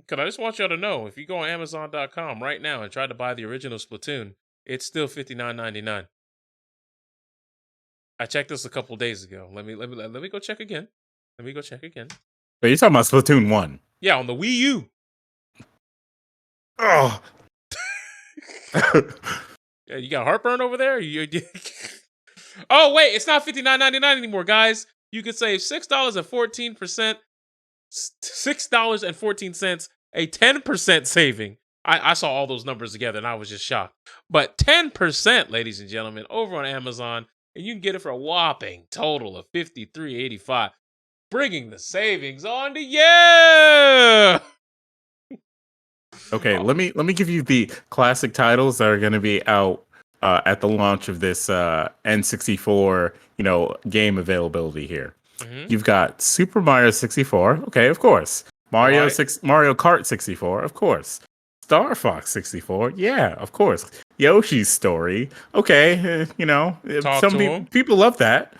[SPEAKER 1] Cause I just want y'all to know, if you go on Amazon.com right now and try to buy the original Splatoon, it's still $59.99. I checked this a couple days ago. Let me go check again. Let me go check again.
[SPEAKER 2] But you're talking about Splatoon 1.
[SPEAKER 1] Yeah, on the Wii U.
[SPEAKER 2] Oh.
[SPEAKER 1] Yeah, you got heartburn over there? Oh wait, it's not $59.99 anymore, guys. You could save $6.14%. $6.14, a 10% saving. I saw all those numbers together and I was just shocked. But 10%, ladies and gentlemen, over on Amazon, and you can get it for a whopping total of $53.85. Bringing the savings on to you.
[SPEAKER 2] Okay, let me give you the classic titles that are going to be out at the launch of this N64, game availability here.
[SPEAKER 1] Mm-hmm.
[SPEAKER 2] You've got Super Mario 64, okay, of course. Mario
[SPEAKER 1] Right.
[SPEAKER 2] Mario Kart 64, of course. Star Fox 64, yeah, of course. Yoshi's Story, okay,
[SPEAKER 1] Talk
[SPEAKER 2] some
[SPEAKER 1] to him.
[SPEAKER 2] people love that.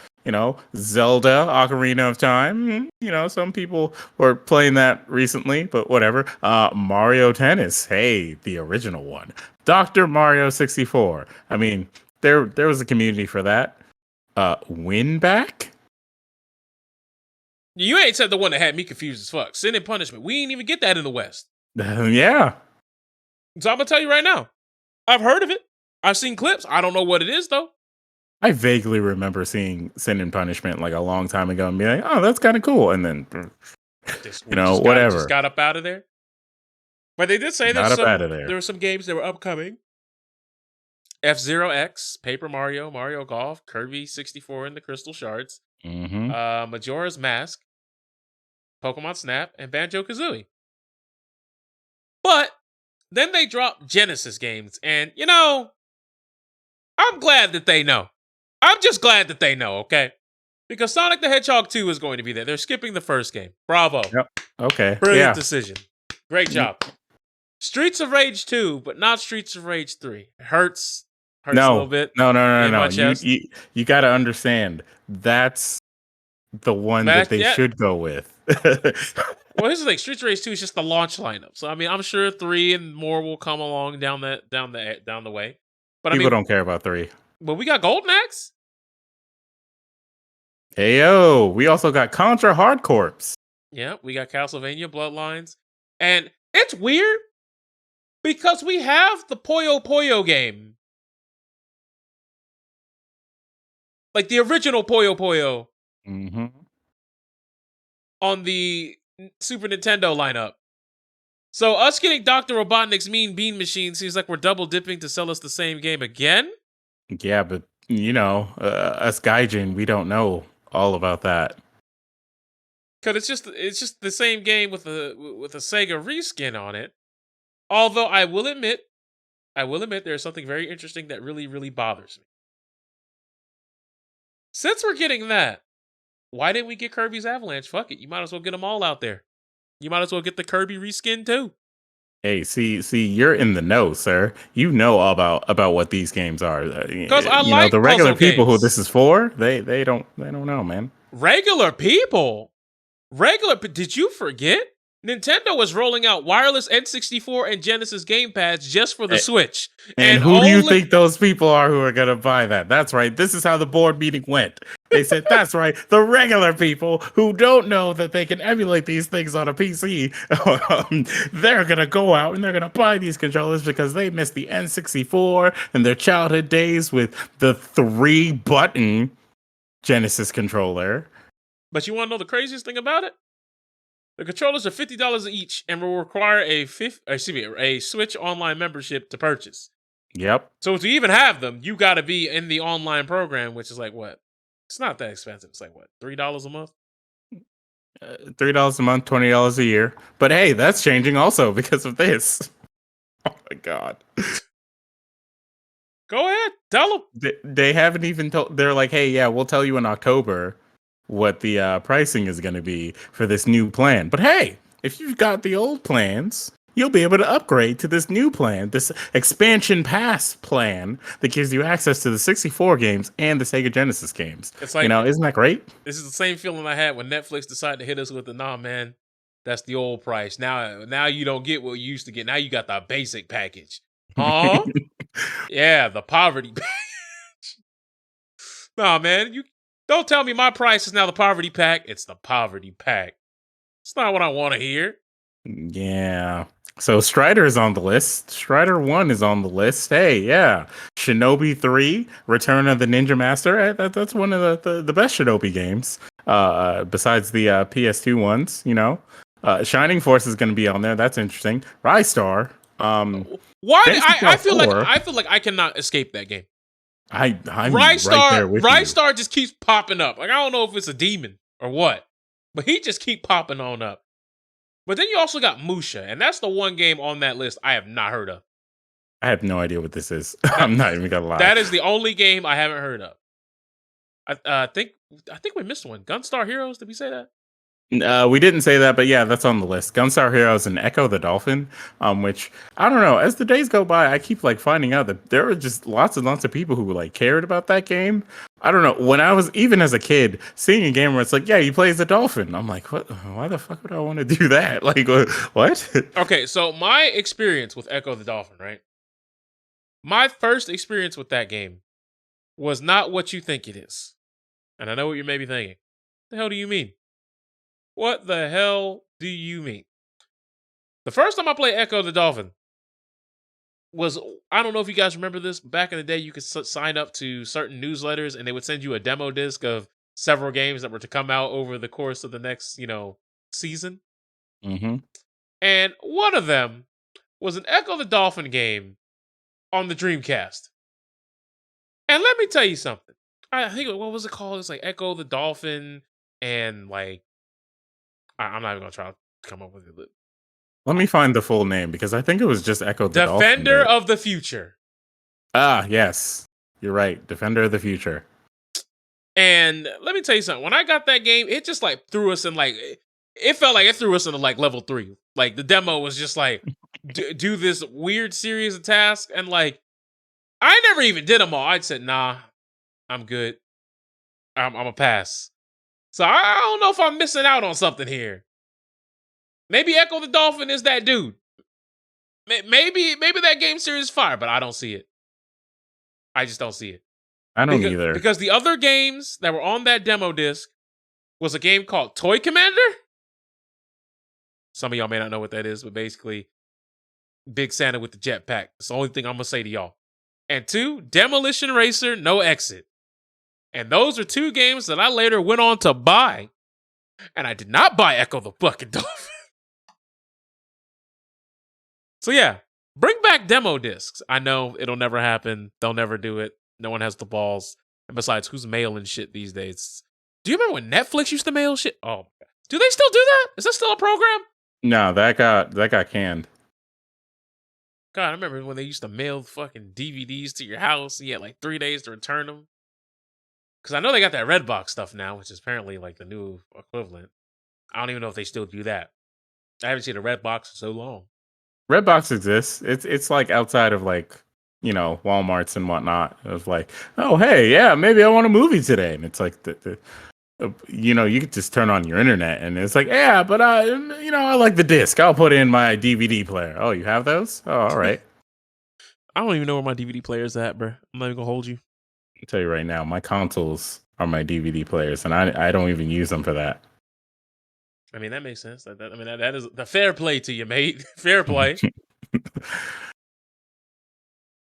[SPEAKER 2] Zelda Ocarina of Time. Some people were playing that recently, but whatever. Mario Tennis, hey, the original one. Dr. Mario 64. I mean, there was a community for that. Winback.
[SPEAKER 1] You ain't said the one that had me confused as fuck. Sin and Punishment. We ain't even get that in the West.
[SPEAKER 2] Yeah.
[SPEAKER 1] So I'm gonna tell you right now. I've heard of it. I've seen clips. I don't know what it is though.
[SPEAKER 2] I vaguely remember seeing Sin and Punishment like a long time ago and being like, oh, that's kind of cool. And then, whatever.
[SPEAKER 1] Just got up out of there. But they did say
[SPEAKER 2] Not up out of there.
[SPEAKER 1] there were some games that were upcoming. F-Zero X, Paper Mario, Mario Golf, Kirby 64 and the Crystal Shards,
[SPEAKER 2] Mm-hmm.
[SPEAKER 1] Majora's Mask, Pokemon Snap, and Banjo-Kazooie. But then they dropped Genesis games, and I'm glad that they know. I'm just glad that they know, okay? Because Sonic the Hedgehog 2 is going to be there. They're skipping the first game. Bravo.
[SPEAKER 2] Yep. Okay.
[SPEAKER 1] Brilliant
[SPEAKER 2] Yeah.
[SPEAKER 1] decision. Great job. Streets of Rage 2, but not Streets of Rage 3. It hurts a little bit.
[SPEAKER 2] No.
[SPEAKER 1] in my chest.
[SPEAKER 2] You got to understand that's the one that they should go with.
[SPEAKER 1] Well, here's the thing: Streets of Rage 2 is just the launch lineup. So I mean, I'm sure 3 and more will come along down the way. But
[SPEAKER 2] People don't care about 3.
[SPEAKER 1] But we got Golden Axe.
[SPEAKER 2] Heyo, we also got Contra Hard Corps.
[SPEAKER 1] Yeah, we got Castlevania Bloodlines, and it's weird because we have the Puyo Puyo game, like the original Puyo Puyo,
[SPEAKER 2] Mm-hmm.
[SPEAKER 1] on the Super Nintendo lineup. So us getting Dr. Robotnik's Mean Bean Machine seems like we're double dipping to sell us the same game again.
[SPEAKER 2] Yeah, but us Gaijin, we don't know all about that.
[SPEAKER 1] Cause it's just the same game with a Sega reskin on it. Although I will admit there's something very interesting that really, really bothers me. Since we're getting that, why didn't we get Kirby's Avalanche? Fuck it, you might as well get them all out there. You might as well get the Kirby reskin too.
[SPEAKER 2] Hey, see, you're in the know, sir. You know all about what these games are.
[SPEAKER 1] Because I like
[SPEAKER 2] the regular
[SPEAKER 1] puzzle
[SPEAKER 2] people
[SPEAKER 1] games.
[SPEAKER 2] who this is for, they don't know, man.
[SPEAKER 1] Regular people. Did you forget? Nintendo was rolling out wireless N64 and Genesis gamepads just for the Switch.
[SPEAKER 2] And who do you think those people are who are going to buy that? That's right. This is how the board meeting went. They said, that's right. The regular people who don't know that they can emulate these things on a PC, they're going to go out and they're going to buy these controllers because they missed the N64 and their childhood days with the 3-button Genesis controller.
[SPEAKER 1] But you want to know the craziest thing about it? The controllers are $50 each and will require a Switch Online membership to purchase.
[SPEAKER 2] Yep.
[SPEAKER 1] So to even have them, you got to be in the online program, which is like what? It's not that expensive. It's like what? $3 a month?
[SPEAKER 2] $3 a month, $20 a year. But hey, that's changing also because of this. Oh my god.
[SPEAKER 1] Go ahead, tell them.
[SPEAKER 2] They haven't even told. They're like, hey, yeah, we'll tell you in October what the pricing is going to be for this new plan. But hey, if you've got the old plans, you'll be able to upgrade to this new plan, this expansion pass plan that gives you access to the 64 games and the Sega Genesis games.
[SPEAKER 1] It's like,
[SPEAKER 2] isn't that great?
[SPEAKER 1] This is the same feeling I had when Netflix decided to hit us with the, nah, man, that's the old price. Now you don't get what you used to get. Now you got the basic package. Huh? Yeah, the poverty package. Nah, man, you don't tell me my price is now the poverty pack. It's the poverty pack. It's not what I want to hear.
[SPEAKER 2] Yeah. So Strider is on the list. Strider 1 is on the list. Hey, yeah. Shinobi 3, Return of the Ninja Master. That's one of the best Shinobi games. Besides the PS2 ones, Shining Force is going to be on there. That's interesting. Rystar.
[SPEAKER 1] Why? I feel like I cannot escape that game.
[SPEAKER 2] I'm
[SPEAKER 1] Rystar,
[SPEAKER 2] right there with you.
[SPEAKER 1] Rystar just keeps popping up. Like, I don't know if it's a demon or what, but he just keep popping on up. But then you also got Musha, and that's the one game on that list I have not heard of.
[SPEAKER 2] I have no idea what this is. I'm not even gonna lie.
[SPEAKER 1] That is the only game I haven't heard of. I think we missed one. Gunstar Heroes. Did we say that?
[SPEAKER 2] We didn't say that, but yeah, that's on the list. Gunstar Heroes and Echo the Dolphin, which I don't know. As the days go by, I keep finding out that there were just lots and lots of people who cared about that game. I don't know. When I was even as a kid seeing a game where it's like, yeah, you play as a dolphin, I'm like, what? Why the fuck would I want to do that? What?
[SPEAKER 1] Okay, so my experience with Echo the Dolphin, right? My first experience with that game was not what you think it is, and I know what you may be thinking. The hell do you mean? What the hell do you mean? The first time I played Echo the Dolphin was, I don't know if you guys remember this, but back in the day, you could sign up to certain newsletters and they would send you a demo disc of several games that were to come out over the course of the next, season.
[SPEAKER 2] Mm-hmm.
[SPEAKER 1] And one of them was an Echo the Dolphin game on the Dreamcast. And let me tell you something. I think, what was it called? It's like Echo the Dolphin and I'm not even going to try to come up with it.
[SPEAKER 2] Let me find the full name because I think it was just Echo the Dolphin.
[SPEAKER 1] Defender of the Future.
[SPEAKER 2] Ah, yes. You're right. Defender of the Future.
[SPEAKER 1] And let me tell you something. When I got that game, it just threw us in it felt like it threw us into level 3. Like the demo was just do this weird series of tasks. And I never even did them all. I said, nah, I'm good. I'm a pass. So I don't know if I'm missing out on something here. Maybe Echo the Dolphin is that dude. Maybe that game series is fire, but I don't see it. I just don't see it.
[SPEAKER 2] I don't either.
[SPEAKER 1] Because the other games that were on that demo disc was a game called Toy Commander. Some of y'all may not know what that is, but basically, Big Santa with the jetpack. That's the only thing I'm going to say to y'all. And 2, Demolition Racer, No Exit. And those are 2 games that I later went on to buy. And I did not buy Echo the fucking Dolphin. So yeah, bring back demo discs. I know it'll never happen. They'll never do it. No one has the balls. And besides, who's mailing shit these days? Do you remember when Netflix used to mail shit? Oh, my God. Do they still do that? Is that still a program?
[SPEAKER 2] No, that got canned.
[SPEAKER 1] God, I remember when they used to mail fucking DVDs to your house. And you had like 3 days to return them. Because I know they got that Redbox stuff now, which is apparently like the new equivalent. I don't even know if they still do that. I haven't seen a Redbox in so long.
[SPEAKER 2] Redbox exists. It's like outside of like, Walmarts and whatnot. Of like, oh hey, yeah, maybe I want a movie today, and it's like you could just turn on your internet and it's like, yeah, but I like the disc. I'll put in my DVD player. Oh, you have those? Oh, all right.
[SPEAKER 1] I don't even know where my DVD player is at, bro. I'm not even gonna hold you.
[SPEAKER 2] I'll tell you right now, my consoles are my DVD players, and I don't even use them for that.
[SPEAKER 1] I mean, that makes sense. That is the fair play to you, mate. Fair play.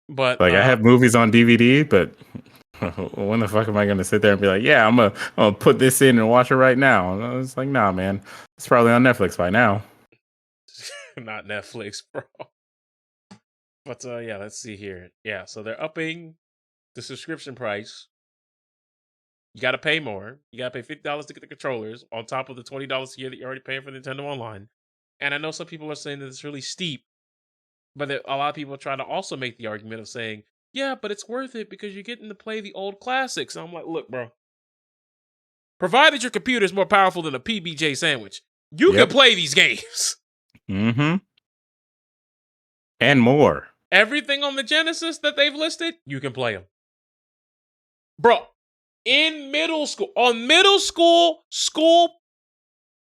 [SPEAKER 1] But
[SPEAKER 2] Like I have movies on DVD, but when the fuck am I going to sit there and be like, yeah, I'm gonna put this in and watch it right now? And I was like, nah, man, it's probably on Netflix by now.
[SPEAKER 1] Not Netflix, bro. But yeah, let's see here. Yeah, so they're upping the subscription price. You got to pay more. You got to pay $50 to get the controllers on top of the $20 a year that you're already paying for Nintendo Online. And I know some people are saying that it's really steep, but a lot of people try to also make the argument of saying, yeah, but it's worth it because you're getting to play the old classics. And I'm like, look, bro. Provided your computer is more powerful than a PBJ sandwich, you can play these games.
[SPEAKER 2] Mm-hmm. And more.
[SPEAKER 1] Everything on the Genesis that they've listed, you can play them. Bro, in middle school,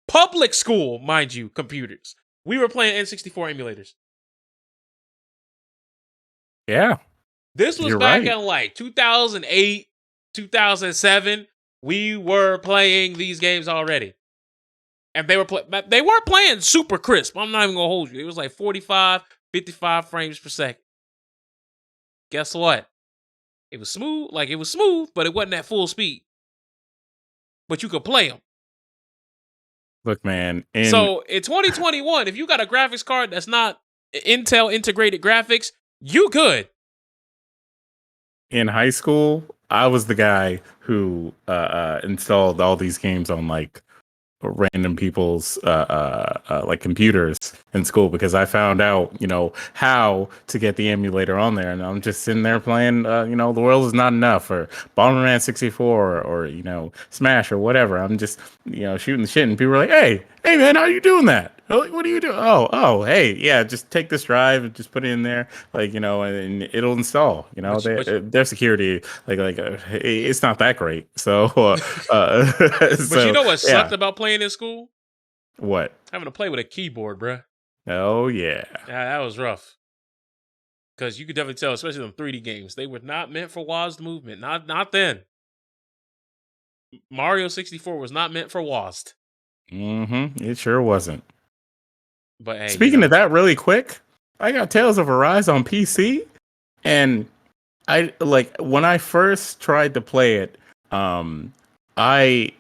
[SPEAKER 1] public school, mind you, computers, we were playing N64 emulators.
[SPEAKER 2] Yeah.
[SPEAKER 1] This was back in like 2008, 2007. We were playing these games already. And they weren't playing super crisp. I'm not even going to hold you. It was like 45, 55 frames per second. Guess what? It was smooth, but it wasn't at full speed. But you could play them.
[SPEAKER 2] Look, man.
[SPEAKER 1] So in 2021, if you got a graphics card that's not Intel integrated graphics, you good.
[SPEAKER 2] In high school, I was the guy who installed all these games on like random people's like computers in school because I found out, how to get the emulator on there, and I'm just sitting there playing, The World Is Not Enough or Bomberman 64 or Smash or whatever. I'm just, shooting the shit, and people are like, hey man, how are you doing that? What are you doing? Oh, hey, yeah, just take this drive and just put it in there, and it'll install. Their security, it's not that great. So,
[SPEAKER 1] but you know what sucked about playing in school?
[SPEAKER 2] What?
[SPEAKER 1] Having to play with a keyboard, bruh.
[SPEAKER 2] Oh yeah,
[SPEAKER 1] that was rough. Because you could definitely tell, especially them 3D games, they were not meant for WASD movement. Not then. Mario 64 was not meant for WASD.
[SPEAKER 2] Mm-hmm. It sure wasn't.
[SPEAKER 1] But hey,
[SPEAKER 2] speaking of that, really quick, I got Tales of Arise on PC, and I when I first tried to play it, I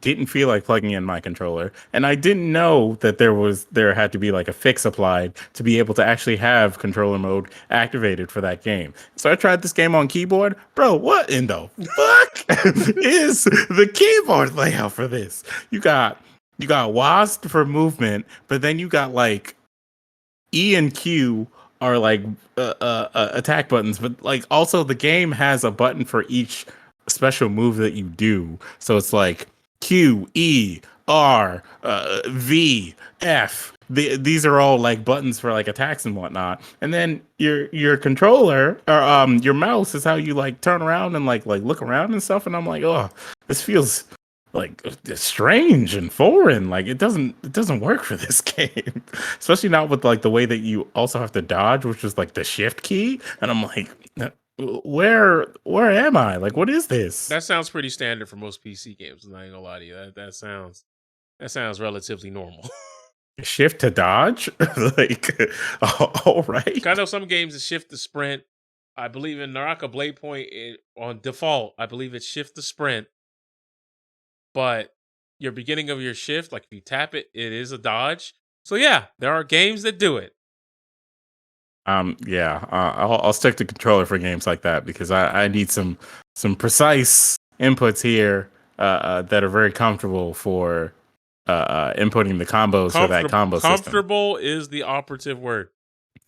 [SPEAKER 2] didn't feel like plugging in my controller, and I didn't know that there had to be like a fix applied to be able to actually have controller mode activated for that game. So I tried this game on keyboard. Bro, what in the fuck is the keyboard layout for this? You got WASD for movement, but then you got like E and Q are like attack buttons, but like also the game has a button for each special move that you do. So it's like Q, E, R, V, F. These are all like buttons for like attacks and whatnot. And then your controller or your mouse is how you like turn around and like look around and stuff. And I'm like, oh, this feels like strange and foreign. Like it doesn't work for this game, especially not with like the way that you also have to dodge, which is like the shift key. And I'm like, where am I? Like, what is this?
[SPEAKER 1] That sounds pretty standard for most PC games. I'm not gonna lie to you. That sounds relatively normal.
[SPEAKER 2] Shift to dodge, like, all right.
[SPEAKER 1] I know some games is shift to sprint. I believe in Naraka Blade Point on default. I believe it's shift to sprint. But your beginning of your shift, like if you tap it, it is a dodge. So yeah, there are games that do it.
[SPEAKER 2] Yeah, I'll stick to controller for games like that because I need some precise inputs here that are very comfortable for inputting the combos for that combo system.
[SPEAKER 1] Comfortable is the operative word.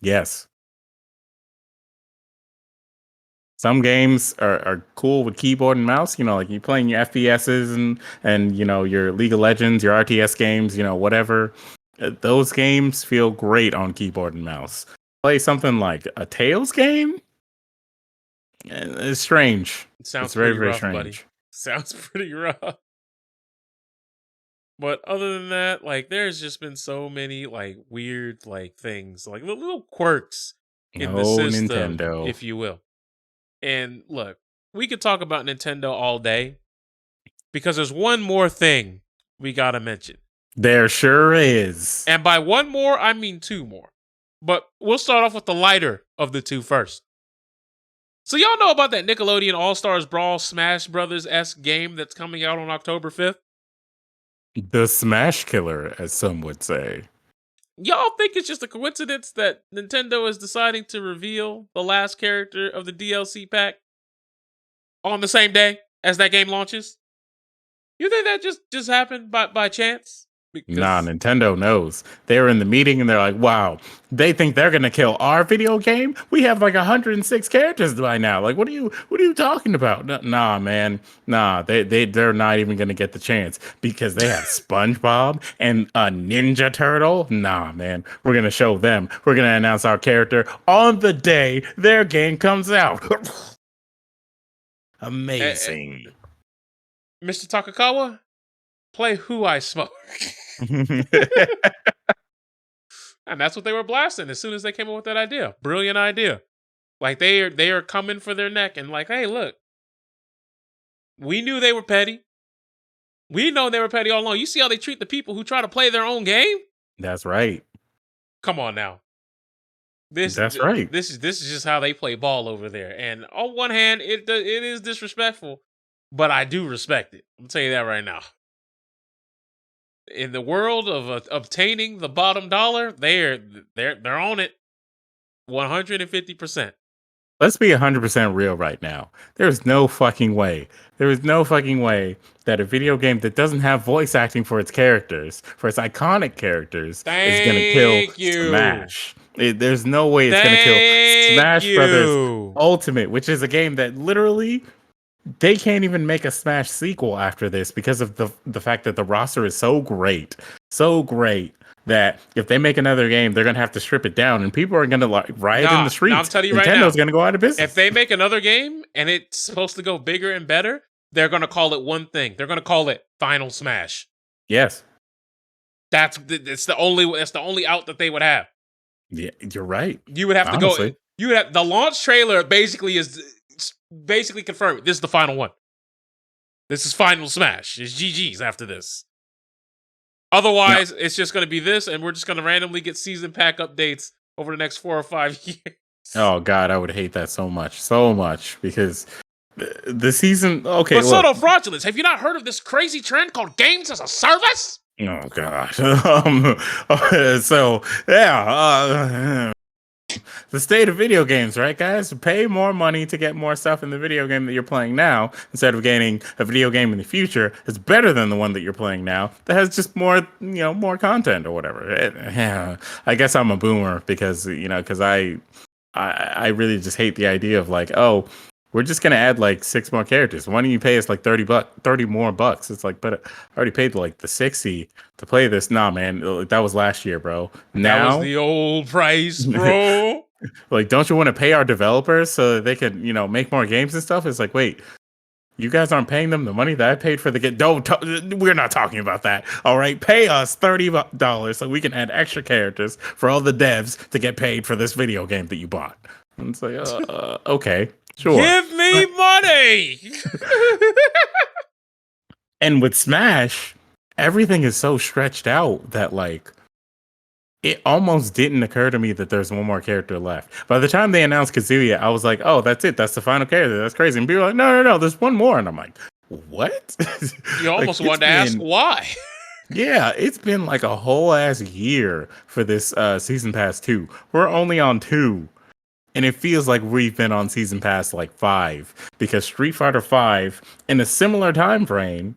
[SPEAKER 2] Yes. Some games are cool with keyboard and mouse, like you're playing your FPSs and your League of Legends, your RTS games, whatever. Those games feel great on keyboard and mouse. Play something like a Tales game? It's strange.
[SPEAKER 1] It sounds
[SPEAKER 2] it's very,
[SPEAKER 1] pretty
[SPEAKER 2] very
[SPEAKER 1] rough,
[SPEAKER 2] strange.
[SPEAKER 1] buddy. Sounds pretty rough. But other than that, like there's just been so many like weird like things, like little quirks in the system,
[SPEAKER 2] Nintendo.
[SPEAKER 1] if you will. And look, we could talk about Nintendo all day because there's one more thing we gotta mention.
[SPEAKER 2] There sure is.
[SPEAKER 1] And by one more, I mean two more. But we'll start off with the lighter of the two first. So y'all know about that Nickelodeon All-Stars Brawl Smash Brothers-esque game that's coming out on October 5th?
[SPEAKER 2] The Smash Killer, as some would say.
[SPEAKER 1] Y'all think it's just a coincidence that Nintendo is deciding to reveal the last character of the DLC pack on the same day as that game launches? You think that just happened by chance?
[SPEAKER 2] Nah, Nintendo knows. They were in the meeting and they're like, wow, they think they're gonna kill our video game? We have like 106 characters by now. Like, what are you talking about? Nah, man. Nah, they're not even gonna get the chance because they have SpongeBob and a Ninja Turtle. Nah, man. We're gonna show them. We're gonna announce our character on the day their game comes out. Amazing.
[SPEAKER 1] Mr. Takakawa, play Who I Smoke. And that's what they were blasting as soon as they came up with that idea. Brilliant idea. Like they are coming for their neck and like, hey, look, we knew they were petty. We know they were petty all along. You see how they treat the people who try to play their own game?
[SPEAKER 2] That's right.
[SPEAKER 1] Come on now.
[SPEAKER 2] That's right.
[SPEAKER 1] This is just how they play ball over there. And on one hand, it is disrespectful, but I do respect it. I'm tell you that right now. In the world of obtaining the bottom dollar, they're on it 150%.
[SPEAKER 2] Let's be 100% real right now. There's no fucking way. There is no fucking way that a video game that doesn't have voice acting for its characters, for its iconic characters, is going to kill Smash. There's no way it's going to kill Smash Brothers Ultimate, which is a game that literally they can't even make a Smash sequel after this because of the fact that the roster is so great that if they make another game, they're gonna have to strip it down, and people are gonna like riot in the streets.
[SPEAKER 1] I'm telling you right now,
[SPEAKER 2] Nintendo's gonna go out of business.
[SPEAKER 1] If they make another game and it's supposed to go bigger and better, they're gonna call it one thing. They're gonna call it Final Smash.
[SPEAKER 2] Yes,
[SPEAKER 1] that's the only out that they would have.
[SPEAKER 2] Yeah, you're right.
[SPEAKER 1] You would have to go. You would have the launch trailer basically confirmed. This is the final one. This is Final Smash. It's GG's after this. Otherwise, it's just going to be this, and we're just going to randomly get season pack updates over the next 4 or 5 years.
[SPEAKER 2] Oh God, I would hate that so much because the season. Okay,
[SPEAKER 1] but pseudo fraudulence. Have you not heard of this crazy trend called games as a service?
[SPEAKER 2] Oh God. So yeah. The state of video games, right, guys? Pay more money to get more stuff in the video game that you're playing now instead of getting a video game in the future that's better than the one that you're playing now that has just more, more content or whatever. I guess I'm a boomer because I really just hate the idea of like, oh, we're just gonna add like 6 more characters. Why don't you pay us like $30 more bucks? It's like, but I already paid like the 60 to play this. Nah, man, that was last year, bro. Now
[SPEAKER 1] that was the old price, bro.
[SPEAKER 2] Like, don't you want to pay our developers so that they can, make more games and stuff? It's like, wait, you guys aren't paying them the money that I paid for the game. We're not talking about that. All right, pay us $30 so we can add extra characters for all the devs to get paid for this video game that you bought. And it's like, okay. Sure.
[SPEAKER 1] Give me money.
[SPEAKER 2] And with Smash, everything is so stretched out that like it almost didn't occur to me that there's one more character left. By the time they announced Kazuya, I was like, oh, that's it. That's the final character. That's crazy. And people were like, no, there's one more. And I'm like, what?
[SPEAKER 1] You almost wanted to ask why.
[SPEAKER 2] Yeah, it's been like a whole ass year for this season pass 2. We're only on 2. And it feels like we've been on season pass like 5 because Street Fighter 5 in a similar time frame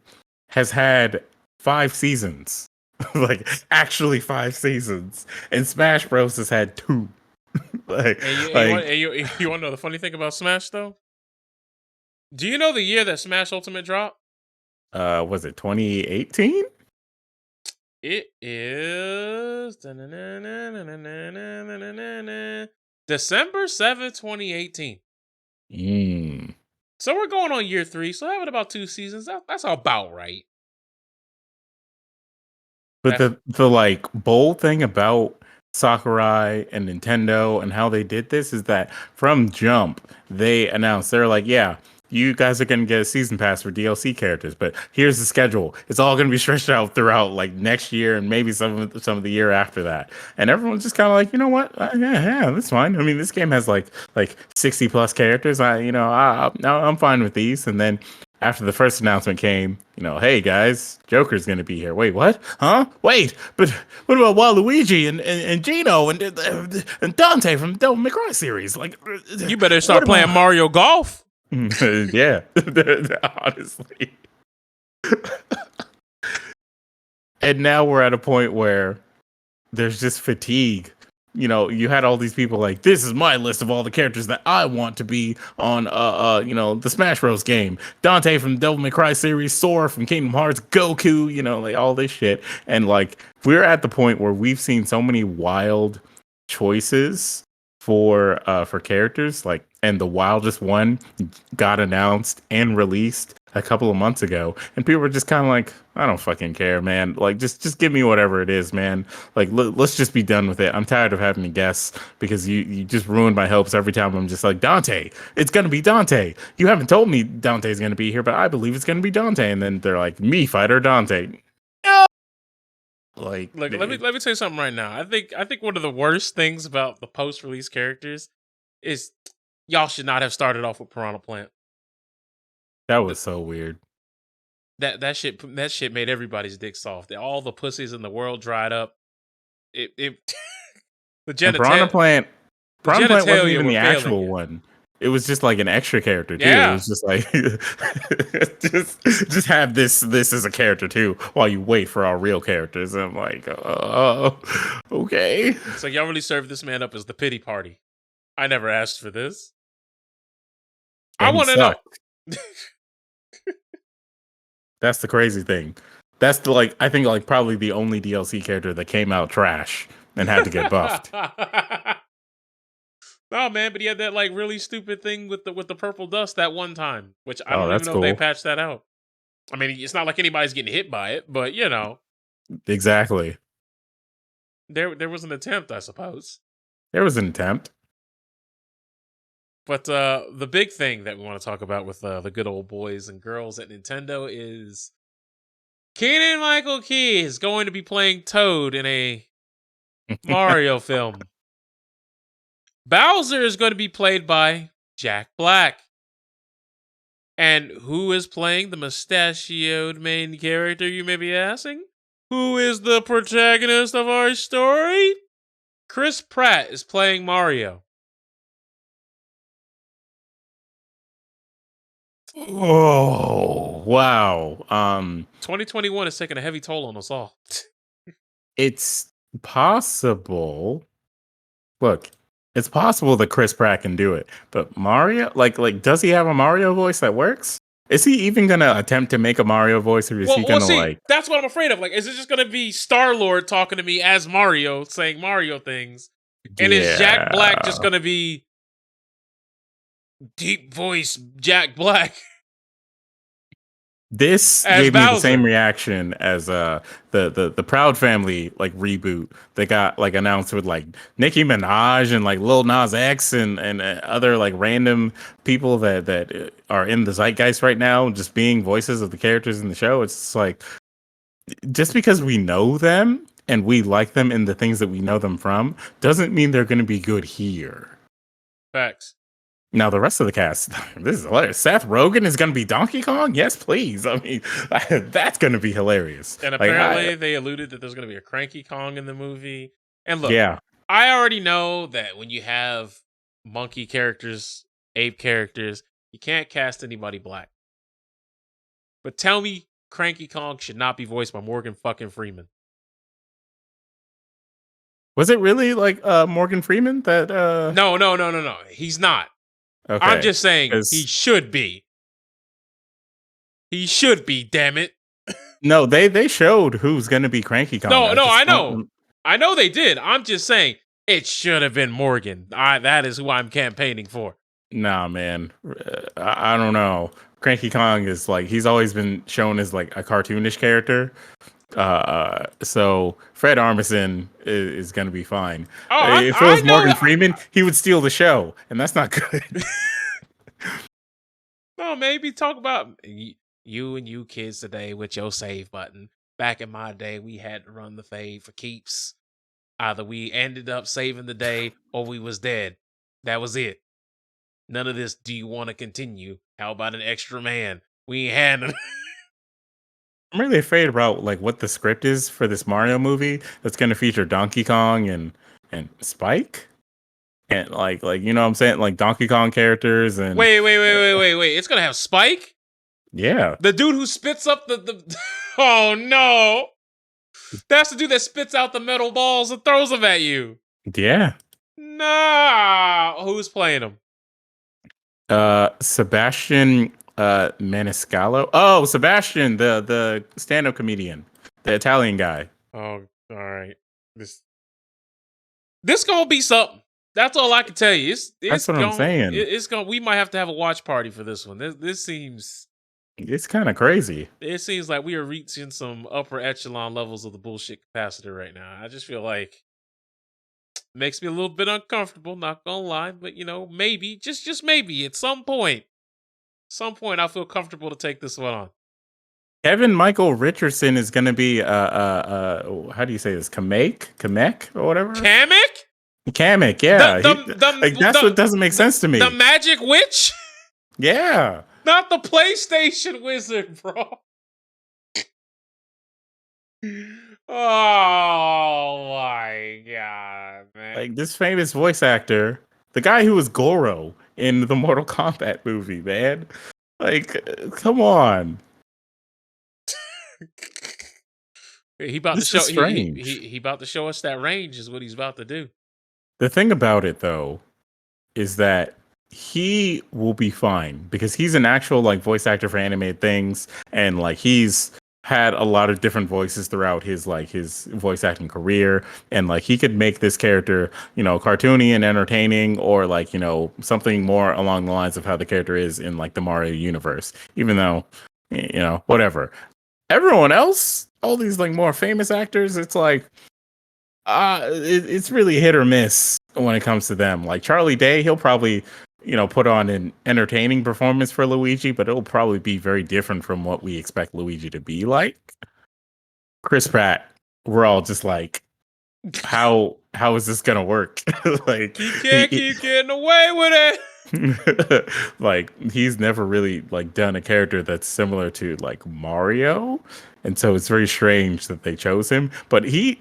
[SPEAKER 2] has had 5 seasons. Like actually 5 seasons. And Smash Bros has had 2. like
[SPEAKER 1] You want to know the funny thing about Smash though? Do you know the year that Smash Ultimate dropped?
[SPEAKER 2] Was it 2018?
[SPEAKER 1] It is December 7th, 2018. So we're going on year 3, so having about 2 seasons. That's about right.
[SPEAKER 2] But the like bold thing about Sakurai and Nintendo and how they did this is that from jump they announced they're like, yeah, you guys are gonna get a season pass for DLC characters, but here's the schedule. It's all gonna be stretched out throughout like next year and maybe some of the year after that. And everyone's just kind of like, you know what? Yeah, that's fine. I mean, this game has like 60 plus characters. I'm fine with these. And then after the first announcement came, hey guys, Joker's gonna be here. Wait, what? Huh? Wait, but what about Waluigi and Gino and Dante from the Devil May Cry series? Like,
[SPEAKER 1] you better start playing Mario Golf.
[SPEAKER 2] Yeah, honestly. And now we're at a point where there's just fatigue. You had all these people like, this is my list of all the characters that I want to be on the Smash Bros game. Dante from Devil May Cry series, Sora from Kingdom Hearts, Goku, like all this shit. And like we're at the point where we've seen so many wild choices for characters, like, and the wildest one got announced and released a couple of months ago, and people were just kind of like, I don't fucking care, man. Like, just give me whatever it is, man. Like, let's just be done with it. I'm tired of having to guess because you just ruined my hopes every time. I'm just like, Dante, it's gonna be Dante. You haven't told me Dante's gonna be here, but I believe it's gonna be Dante. And then they're like, me fighter Dante. No! Like,
[SPEAKER 1] look, let me tell you something right now. I think one of the worst things about the post-release characters is y'all should not have started off with Piranha Plant.
[SPEAKER 2] That was so weird.
[SPEAKER 1] That shit made everybody's dick soft. All the pussies in the world dried up. It the
[SPEAKER 2] Piranha Plant wasn't even the actual
[SPEAKER 1] it.
[SPEAKER 2] one. It was just like an extra character too.
[SPEAKER 1] Yeah.
[SPEAKER 2] It was just like just have this as a character too while you wait for our real characters. And I'm like, okay.
[SPEAKER 1] It's like y'all really served this man up as the pity party. I never asked for this.
[SPEAKER 2] And
[SPEAKER 1] I want to know.
[SPEAKER 2] That's the crazy thing. That's I think probably the only DLC character that came out trash and had to get buffed.
[SPEAKER 1] No, man, but he had that like really stupid thing with the purple dust that one time, which I don't even know
[SPEAKER 2] cool.
[SPEAKER 1] if they patched that out. I mean, it's not like anybody's getting hit by it, but
[SPEAKER 2] Exactly.
[SPEAKER 1] There was an attempt, I suppose.
[SPEAKER 2] There was an attempt.
[SPEAKER 1] But the big thing that we want to talk about with the good old boys and girls at Nintendo is Keegan-Michael Key is going to be playing Toad in a Mario film. Bowser is going to be played by Jack Black. And who is playing the mustachioed main character, you may be asking? Who is the protagonist of our story? Chris Pratt is playing Mario.
[SPEAKER 2] Oh, wow.
[SPEAKER 1] 2021 is taking a heavy toll on us all.
[SPEAKER 2] It's possible. Look, it's possible that Chris Pratt can do it, but Mario, like, does he have a Mario voice that works? Is he even gonna attempt to make a Mario voice, or is he gonna
[SPEAKER 1] That's what I'm afraid of. Like, is it just gonna be Star-Lord talking to me as Mario, saying Mario things, and is Jack Black just gonna be deep voice Jack Black?
[SPEAKER 2] This gave me the same reaction as the Proud Family like reboot that got like announced with like Nicki Minaj and like Lil Nas X and other like random people that are in the zeitgeist right now, just being voices of the characters in the show. It's just like, just because we know them and we like them in the things that we know them from doesn't mean they're going to be good here.
[SPEAKER 1] Facts.
[SPEAKER 2] Now the rest of the cast, this is hilarious. Seth Rogen is going to be Donkey Kong. Yes, please. I mean, that's going to be hilarious.
[SPEAKER 1] And
[SPEAKER 2] Like,
[SPEAKER 1] apparently they alluded that there's going to be a Cranky Kong in the movie. And look,
[SPEAKER 2] yeah,
[SPEAKER 1] I already know that when you have monkey characters, ape characters, you can't cast anybody black. But tell me Cranky Kong should not be voiced by Morgan fucking Freeman.
[SPEAKER 2] was it really like Morgan Freeman that?
[SPEAKER 1] No. He's not.
[SPEAKER 2] Okay,
[SPEAKER 1] I'm just saying he
[SPEAKER 2] 'cause-
[SPEAKER 1] should be. He should be, damn it.
[SPEAKER 2] no, they showed who's going to be Cranky Kong.
[SPEAKER 1] No,
[SPEAKER 2] just
[SPEAKER 1] I
[SPEAKER 2] don't
[SPEAKER 1] know. I know they did. I'm just saying it should have been Morgan. That is who I'm campaigning for.
[SPEAKER 2] Nah, man. I don't know. Cranky Kong is like he's always been shown as like a cartoonish character. So Fred Armisen is going to be fine.
[SPEAKER 1] Oh,
[SPEAKER 2] If it
[SPEAKER 1] I
[SPEAKER 2] was
[SPEAKER 1] know
[SPEAKER 2] Morgan
[SPEAKER 1] that-
[SPEAKER 2] Freeman, he would steal the show, and that's not good.
[SPEAKER 1] No, maybe talk about you and you kids today with your save button. Back in my day, we had to run the fade for keeps. Either we ended up saving the day or we was dead. That was it. None of this, do you want to continue? How about an extra man? We ain't had none.
[SPEAKER 2] I'm really afraid about like what the script is for this Mario movie that's going to feature Donkey Kong and Spike. And like you know what I'm saying, like Donkey Kong characters and
[SPEAKER 1] Wait. It's gonna have Spike?
[SPEAKER 2] yeah.
[SPEAKER 1] The dude who spits up the Oh no. That's the dude that spits out the metal balls and throws them at you.
[SPEAKER 2] Yeah.
[SPEAKER 1] Nah. Who's playing him?
[SPEAKER 2] Sebastian Maniscalco. Oh, Sebastian, the stand-up comedian, the Italian guy.
[SPEAKER 1] Oh, all right. This gonna be something. That's all I can tell you.
[SPEAKER 2] That's what I'm saying.
[SPEAKER 1] It's gonna. We might have to have a watch party for this one. This seems.
[SPEAKER 2] It's kind of crazy.
[SPEAKER 1] It seems like we are reaching some upper echelon levels of the bullshit capacitor right now. I just feel like makes me a little bit uncomfortable. Not gonna lie, but maybe just maybe at some point, I'll feel comfortable to take this one on.
[SPEAKER 2] Kevin Michael Richardson is going to be how do you say this? Kamek or whatever. Kamek, yeah. That's what doesn't make sense to me.
[SPEAKER 1] The magic witch.
[SPEAKER 2] Yeah.
[SPEAKER 1] Not the PlayStation wizard, bro. Oh my god, man.
[SPEAKER 2] Like this famous voice actor, the guy who was Goro in the Mortal Kombat movie, man. Like, come on.
[SPEAKER 1] He about
[SPEAKER 2] This
[SPEAKER 1] to show
[SPEAKER 2] is strange.
[SPEAKER 1] he about to show us that range is what he's about to do.
[SPEAKER 2] The thing about it though is that he will be fine because he's an actual like voice actor for animated things, and like he's had a lot of different voices throughout his voice acting career, and like he could make this character cartoony and entertaining, or like something more along the lines of how the character is in like the Mario universe, even though whatever. Everyone else, all these like more famous actors, it's like it's really hit or miss when it comes to them. Like Charlie Day, he'll probably put on an entertaining performance for Luigi, but it'll probably be very different from what we expect Luigi to be like. Chris Pratt, we're all just like, how is this gonna work? Like
[SPEAKER 1] You can't keep getting away with it.
[SPEAKER 2] Like he's never really like done a character that's similar to like Mario, and so it's very strange that they chose him, but he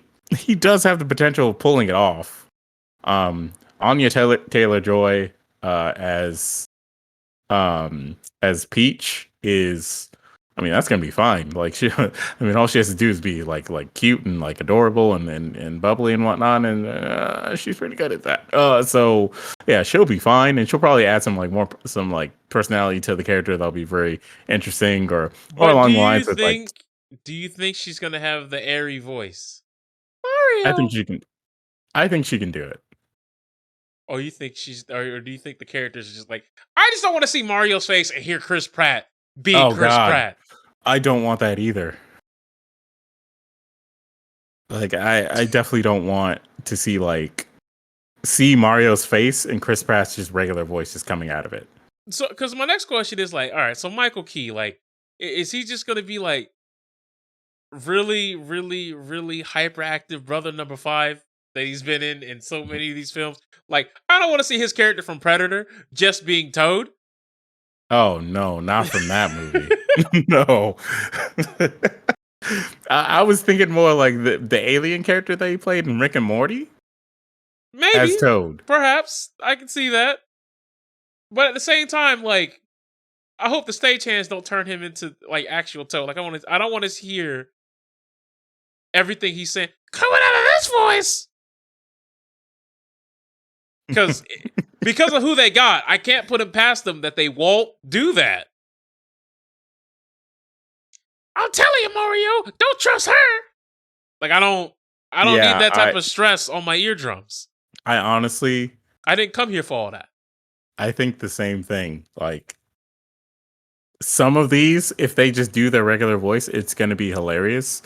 [SPEAKER 2] does have the potential of pulling it off. Anya Taylor-Joy as Peach is, I mean, that's gonna be fine. Like all she has to do is be like cute and like adorable and bubbly and whatnot, and she's pretty good at that. So yeah, she'll be fine, and she'll probably add some personality to the character that'll be very interesting, or along the lines with like.
[SPEAKER 1] Do you think she's gonna have the airy voice?
[SPEAKER 2] Mario. I think she can do it.
[SPEAKER 1] Or you think or do you think the characters are just like, I just don't want to see Mario's face and hear Chris Pratt be Chris Pratt?
[SPEAKER 2] I don't want that either. Like I definitely don't want to see Mario's face and Chris Pratt's just regular voice just coming out of it.
[SPEAKER 1] So, because my next question is like, all right, so Michael Key, like, is he just gonna be like really, really, really hyperactive brother number 5 that he's been in so many of these films. Like, I don't want to see his character from Predator just being Toad.
[SPEAKER 2] Oh no, not from that movie. No. I was thinking more like the alien character that he played in Rick and Morty as
[SPEAKER 1] Maybe,
[SPEAKER 2] Toad.
[SPEAKER 1] perhaps, I can see that. But at the same time, like, I hope the stagehands don't turn him into like actual Toad. Like, I don't want to hear everything he's saying coming out of this voice. Because of who they got, I can't put it past them that they won't do that. I'm telling you, Mario, don't trust her. Like, I don't need that type of stress on my eardrums.
[SPEAKER 2] I honestly,
[SPEAKER 1] I didn't come here for all that.
[SPEAKER 2] I think the same thing. Like, some of these, if they just do their regular voice, it's going to be hilarious.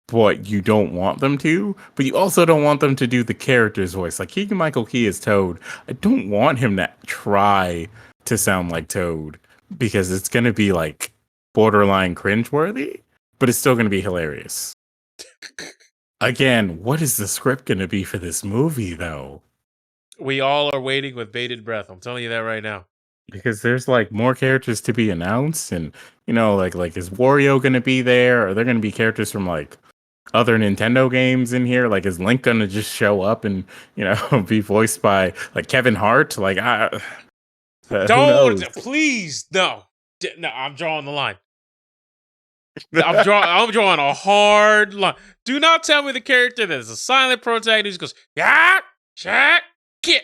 [SPEAKER 2] But you don't want them to, but you also don't want them to do the character's voice. Like Keegan-Michael Key is Toad. I don't want him to try to sound like Toad because it's going to be like borderline cringeworthy, but it's still going to be hilarious. Again, what is the script going to be for this movie, though?
[SPEAKER 1] We all are waiting with bated breath. I'm telling you that right now.
[SPEAKER 2] Because there's like more characters to be announced, and you know, like is Wario going to be there? Are there going to be characters from like other Nintendo games in here? Like, is Link gonna just show up and, you know, be voiced by like Kevin Hart? Like,
[SPEAKER 1] don't, please, no. I'm drawing the line. I'm drawing a hard line. Do not tell me the character that is a silent protagonist goes, yeah, Shaq, get,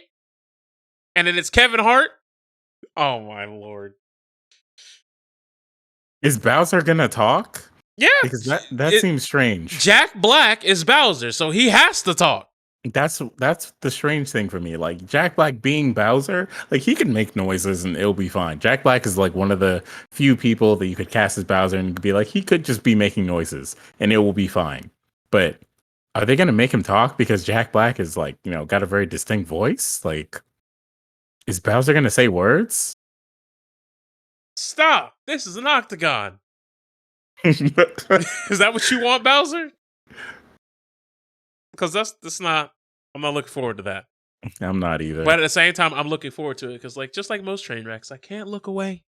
[SPEAKER 1] and then it's Kevin Hart. Oh my lord!
[SPEAKER 2] Is Bowser gonna talk?
[SPEAKER 1] Yeah,
[SPEAKER 2] because that seems strange.
[SPEAKER 1] Jack Black is Bowser, so he has to talk.
[SPEAKER 2] That's the strange thing for me. Like, Jack Black being Bowser, like, he can make noises and it'll be fine. Jack Black is like one of the few people that you could cast as Bowser and be like, he could just be making noises and it will be fine. But are they gonna make him talk because Jack Black is like, you know, got a very distinct voice? Like, is Bowser gonna say words?
[SPEAKER 1] Stop! This is an octagon. Is that what you want, Bowser? Because that's not. I'm not looking forward to that.
[SPEAKER 2] I'm not either.
[SPEAKER 1] But at the same time, I'm looking forward to it because, like, just like most train wrecks, I can't look away.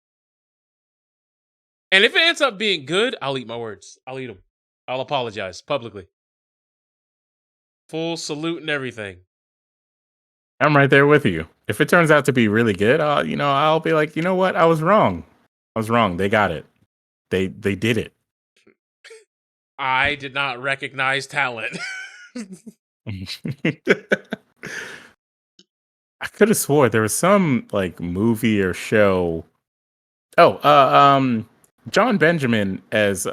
[SPEAKER 1] And if it ends up being good, I'll eat my words. I'll eat them. I'll apologize publicly. Full salute and everything.
[SPEAKER 2] I'm right there with you. If it turns out to be really good, I'll be like, you know what? I was wrong. They got it. They did it.
[SPEAKER 1] I did not recognize talent.
[SPEAKER 2] I could have swore there was some like movie or show. John Benjamin as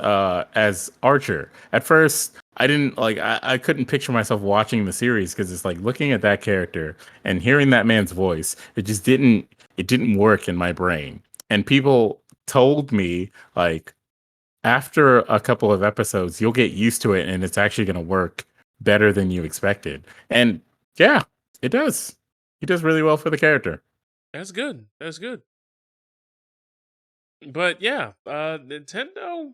[SPEAKER 2] Archer. At first, I didn't like. I couldn't picture myself watching the series because it's like looking at that character and hearing that man's voice. It just didn't. It didn't work in my brain. And people told me like after a couple of episodes, you'll get used to it and it's actually going to work better than you expected. And yeah, it does. He does really well for the character.
[SPEAKER 1] That's good. That's good. But yeah, Nintendo,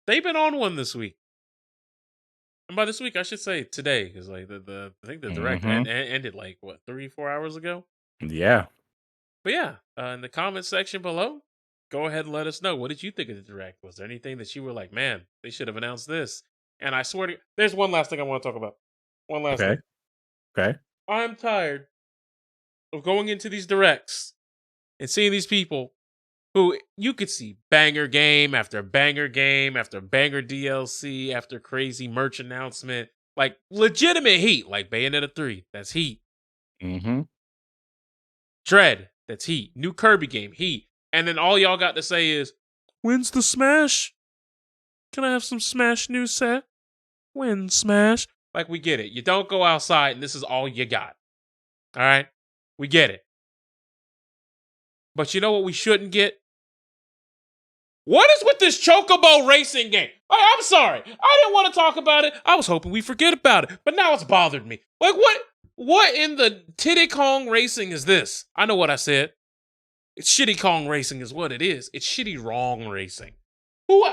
[SPEAKER 1] they've been on one this week. And by this week, I should say today, because like I think the direct ended like what 3-4 hours ago.
[SPEAKER 2] Yeah.
[SPEAKER 1] But yeah, in the comment section below, go ahead and let us know. What did you think of the direct? Was there anything that you were like, man, they should have announced this? And I swear to you, there's one last thing I want to talk about. One last thing.
[SPEAKER 2] Okay.
[SPEAKER 1] I'm tired of going into these directs and seeing these people who you could see banger game after banger game after banger DLC after crazy merch announcement. Like legitimate heat, like Bayonetta 3. That's heat.
[SPEAKER 2] Mm-hmm.
[SPEAKER 1] Dread, that's heat. New Kirby game, heat. And then all y'all got to say is, when's the Smash? Can I have some Smash news set? When Smash? Like, we get it. You don't go outside and this is all you got. All right? We get it. But you know what we shouldn't get? What is with this Chocobo racing game? I'm sorry. I didn't want to talk about it. I was hoping we forget about it. But now it's bothered me. Like, what in the Titty Kong racing is this? I know what I said. It's Shitty Kong racing is what it is. It's Shitty Wrong racing. Who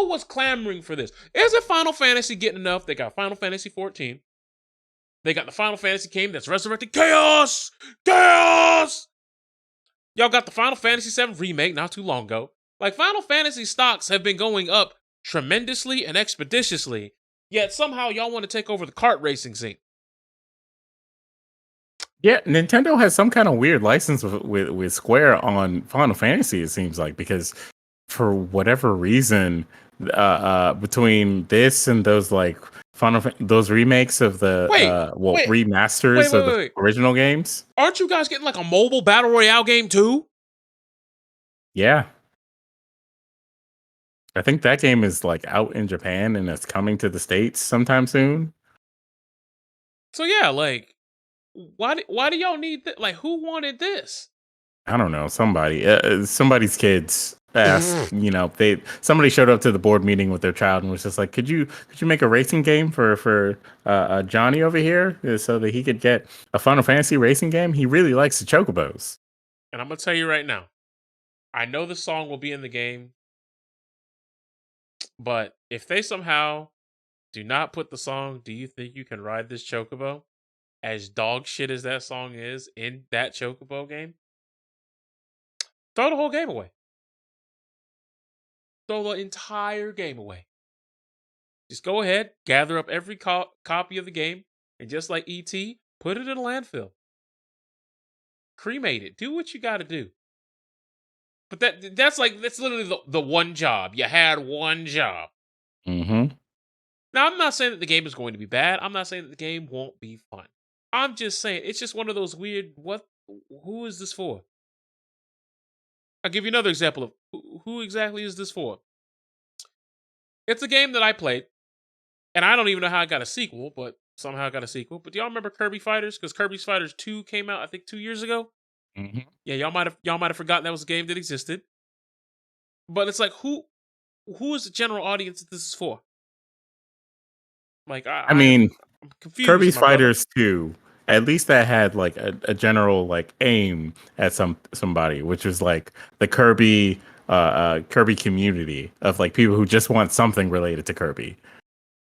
[SPEAKER 1] was clamoring for this? Isn't Final Fantasy getting enough? They got Final Fantasy 14. They got the Final Fantasy game that's resurrected chaos. Chaos. Y'all got the Final Fantasy VII remake not too long ago. Like, Final Fantasy stocks have been going up tremendously and expeditiously, yet somehow y'all want to take over the kart racing scene.
[SPEAKER 2] Yeah, Nintendo has some kind of weird license with Square on Final Fantasy, it seems like, because for whatever reason, between this and those like those remakes of the remasters of the original games.
[SPEAKER 1] Aren't you guys getting like a mobile battle royale game too?
[SPEAKER 2] Yeah. I think that game is like out in Japan and it's coming to the States sometime soon.
[SPEAKER 1] So yeah, like, why do y'all need that? Like, who wanted this?
[SPEAKER 2] I don't know. Somebody's kids asked. Somebody showed up to the board meeting with their child and was just like, "Could you make a racing game for Johnny over here so that he could get a Final Fantasy racing game? He really likes the chocobos."
[SPEAKER 1] And I'm gonna tell you right now, I know the song will be in the game, but if they somehow do not put the song "Do You Think You Can Ride This Chocobo" as dog shit as that song is in that chocobo game, throw the whole game away. Throw the entire game away. Just go ahead, gather up every copy of the game, and just like E.T., put it in a landfill. Cremate it. Do what you got to do. But that's literally the one job. You had one job.
[SPEAKER 2] Mm-hmm.
[SPEAKER 1] Now, I'm not saying that the game is going to be bad. I'm not saying that the game won't be fun. I'm just saying it's just one of those weird, who is this for? I'll give you another example of who exactly is this for. It's a game that I played, and I don't even know how I got a sequel, but somehow I got a sequel. But do y'all remember Kirby Fighters? Because Kirby Fighters 2 came out, I think, 2 years ago.
[SPEAKER 2] Mm-hmm.
[SPEAKER 1] Yeah, y'all might have forgotten that was a game that existed. But it's like, who is the general audience that this is for? Like, I'm confused.
[SPEAKER 2] Kirby Fighters 2, at least that had like a general like aim at somebody, which was like the Kirby community of like people who just want something related to Kirby.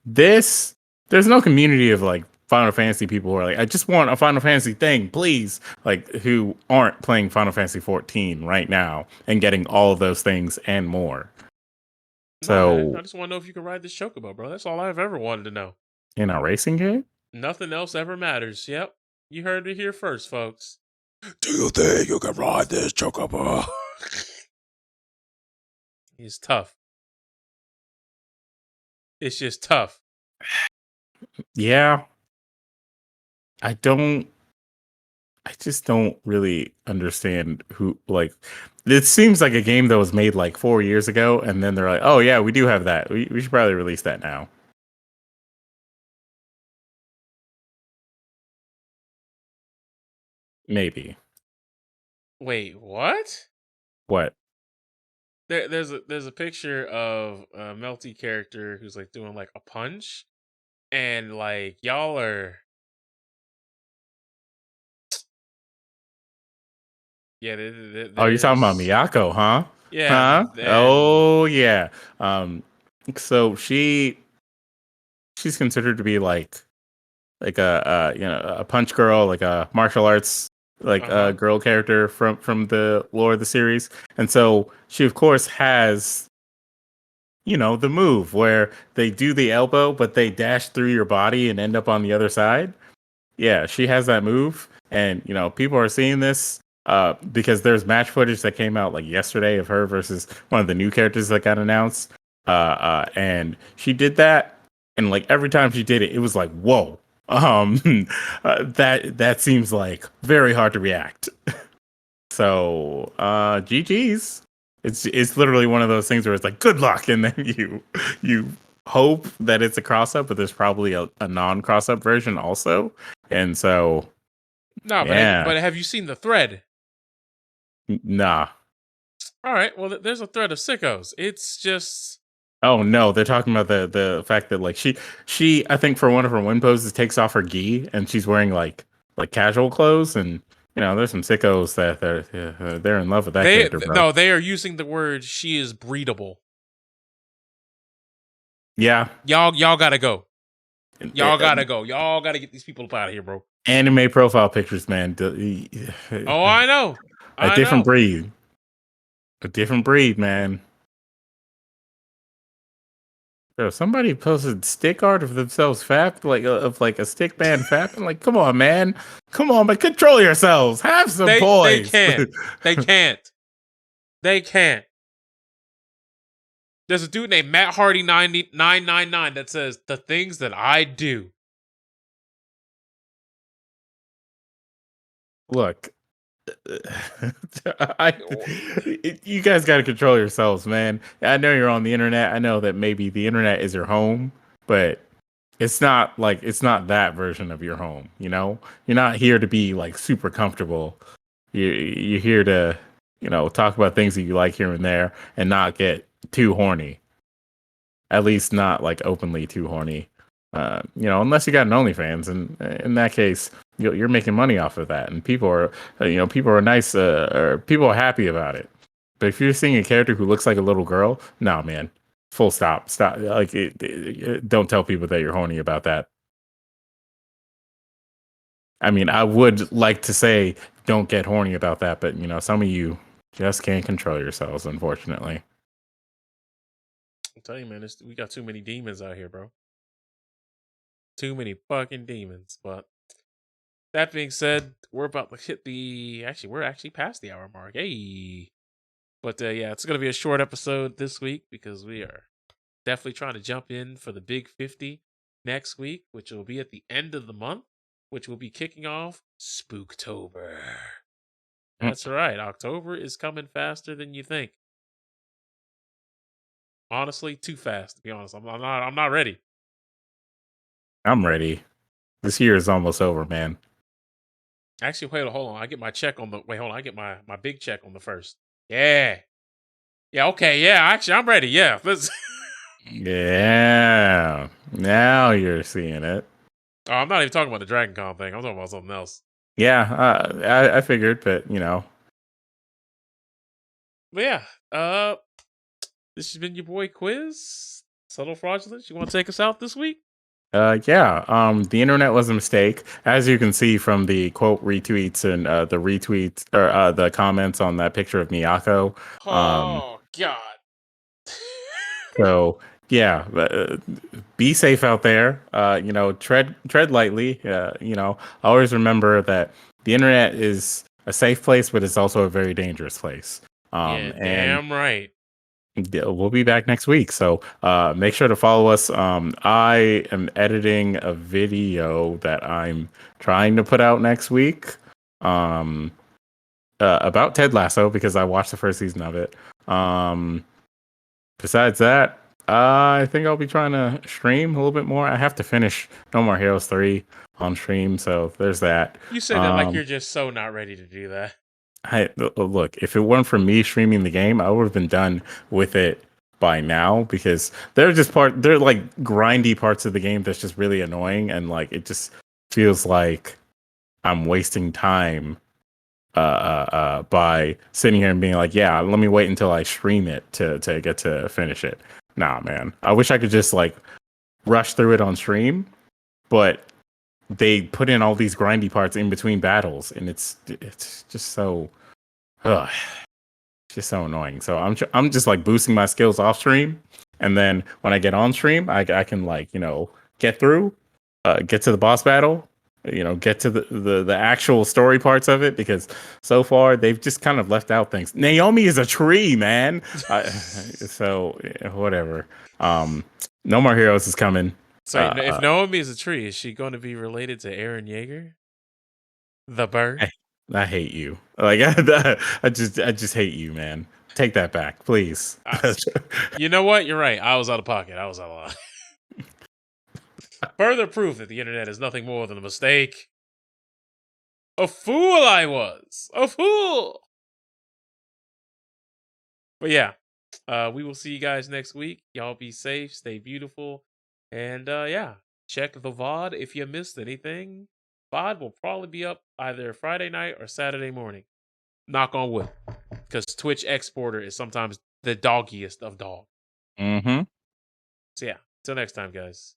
[SPEAKER 2] There's no community of like Final Fantasy people who are like, I just want a Final Fantasy thing, please. Like, who aren't playing Final Fantasy 14 right now and getting all of those things and more. So
[SPEAKER 1] I just want to know if you can ride this chocobo, bro. That's all I've ever wanted to know.
[SPEAKER 2] In a racing game?
[SPEAKER 1] Nothing else ever matters. Yep. You heard it here first, folks. Do you think you can ride this chocobo? It's tough. It's just tough.
[SPEAKER 2] Yeah. I just don't really understand who, like, it seems like a game that was made like 4 years ago, and then they're like, oh yeah, we do have that. We should probably release that now. Maybe.
[SPEAKER 1] Wait, what?
[SPEAKER 2] What?
[SPEAKER 1] There's a picture of a Melty character who's like doing like a punch, and like y'all are. Yeah,
[SPEAKER 2] oh, you're talking about Miyako, huh?
[SPEAKER 1] Yeah.
[SPEAKER 2] Huh? Oh, yeah. So she's considered to be like a punch girl, like a martial arts girl character from the lore of the series, and so she of course has the move where they do the elbow, but they dash through your body and end up on the other side. Yeah, she has that move, and people are seeing this because there's match footage that came out like yesterday of her versus one of the new characters that got announced. And she did that, and like every time she did it, it was like, whoa. That seems like very hard to react. So, GG's. It's literally one of those things where it's like, good luck, and then you hope that it's a cross up, but there's probably a non cross up version also, and so.
[SPEAKER 1] No, but have you seen the thread?
[SPEAKER 2] Nah.
[SPEAKER 1] All right. Well, there's a thread of sickos. It's just.
[SPEAKER 2] Oh no, they're talking about the fact that like she I think for one of her win poses takes off her gi and she's wearing like casual clothes, and there's some sickos that they're in love with that character, bro.
[SPEAKER 1] No, they are using the word she is breedable.
[SPEAKER 2] Yeah.
[SPEAKER 1] Y'all gotta go. Y'all gotta go. Y'all gotta get these people up out of here, bro.
[SPEAKER 2] Anime profile pictures, man.
[SPEAKER 1] Oh, I know.
[SPEAKER 2] A
[SPEAKER 1] I
[SPEAKER 2] different
[SPEAKER 1] know.
[SPEAKER 2] breed. A different breed, man. Yo, somebody posted stick art of themselves fap, like a stick man fapping. Like, come on, man. Come on, but control yourselves. Have some
[SPEAKER 1] They
[SPEAKER 2] poise.
[SPEAKER 1] can't. They can't. They can't. There's a dude named Matt Hardy 999 that says the things that I do.
[SPEAKER 2] Look, you guys got to control yourselves, man. I know you're on the internet. I know that maybe the internet is your home, but it's not that version of your home. You know, you're not here to be like super comfortable. You're here to talk about things that you like here and there, and not get too horny. At least not like openly too horny. Unless you got an OnlyFans, and in that case, you're making money off of that, and people are, people are nice, or people are happy about it. But if you're seeing a character who looks like a little girl, no, man, full stop, stop. Like, don't tell people that you're horny about that. I mean, I would like to say don't get horny about that, but some of you just can't control yourselves, unfortunately.
[SPEAKER 1] I'm telling you, man, we got too many demons out here, bro. Too many fucking demons. But that being said, we're about to hit we're actually past the hour mark. Hey. But yeah, it's going to be a short episode this week because we are definitely trying to jump in for the Big 50 next week, which will be at the end of the month, which will be kicking off Spooktober. That's right. October is coming faster than you think. Honestly, too fast, to be honest. I'm not ready.
[SPEAKER 2] I'm ready. This year is almost over, man.
[SPEAKER 1] Actually, hold on. I get my check on the I get my big check on the first. Yeah. Yeah, okay, yeah. Actually, I'm ready. Yeah.
[SPEAKER 2] Yeah. Now you're seeing it.
[SPEAKER 1] Oh, I'm not even talking about the Dragon Con thing. I'm talking about something else.
[SPEAKER 2] Yeah, I figured, but
[SPEAKER 1] But yeah, this has been your boy Quiz. Subtle Fraudulence. You want to take us out this week?
[SPEAKER 2] The internet was a mistake, as you can see from the quote retweets and the retweets or the comments on that picture of Miyako.
[SPEAKER 1] Oh God.
[SPEAKER 2] So yeah, be safe out there. Tread lightly. Always remember that the internet is a safe place, but it's also a very dangerous place.
[SPEAKER 1] Yeah,
[SPEAKER 2] And
[SPEAKER 1] damn right.
[SPEAKER 2] we'll be back next week. So make sure to follow us. I am editing a video that I'm trying to put out next week about Ted Lasso because I watched the first season of it. Besides that, I think I'll be trying to stream a little bit more. I have to finish No More Heroes 3 on stream, so there's that.
[SPEAKER 1] You say that like you're just so not ready to do that.
[SPEAKER 2] Look, if it weren't for me streaming the game, I would have been done with it by now because they're like grindy parts of the game that's just really annoying, and like it just feels like I'm wasting time by sitting here and being like, yeah, let me wait until I stream it to get to finish it. Nah, man. I wish I could just like rush through it on stream, but they put in all these grindy parts in between battles, and it's just so, just so annoying. So I'm just like boosting my skills off stream, and then when I get on stream, I can like get through, get to the boss battle, get to the actual story parts of it, because so far they've just kind of left out things. Naomi is a tree, man. So whatever. No More Heroes is coming.
[SPEAKER 1] So if Naomi is a tree, is she going to be related to Eren Yeager, the bird?
[SPEAKER 2] I hate you. Like I just hate you, man. Take that back, please.
[SPEAKER 1] You know what? You're right. I was out of pocket. I was out of line. Further proof that the internet is nothing more than a mistake. A fool I was. A fool. But yeah, we will see you guys next week. Y'all be safe, stay beautiful, and yeah, check the VOD if you missed anything. VOD will probably be up either Friday night or Saturday morning. Knock on wood, because Twitch exporter is sometimes the doggiest of dog.
[SPEAKER 2] Mm-hmm.
[SPEAKER 1] So yeah, till next time, guys.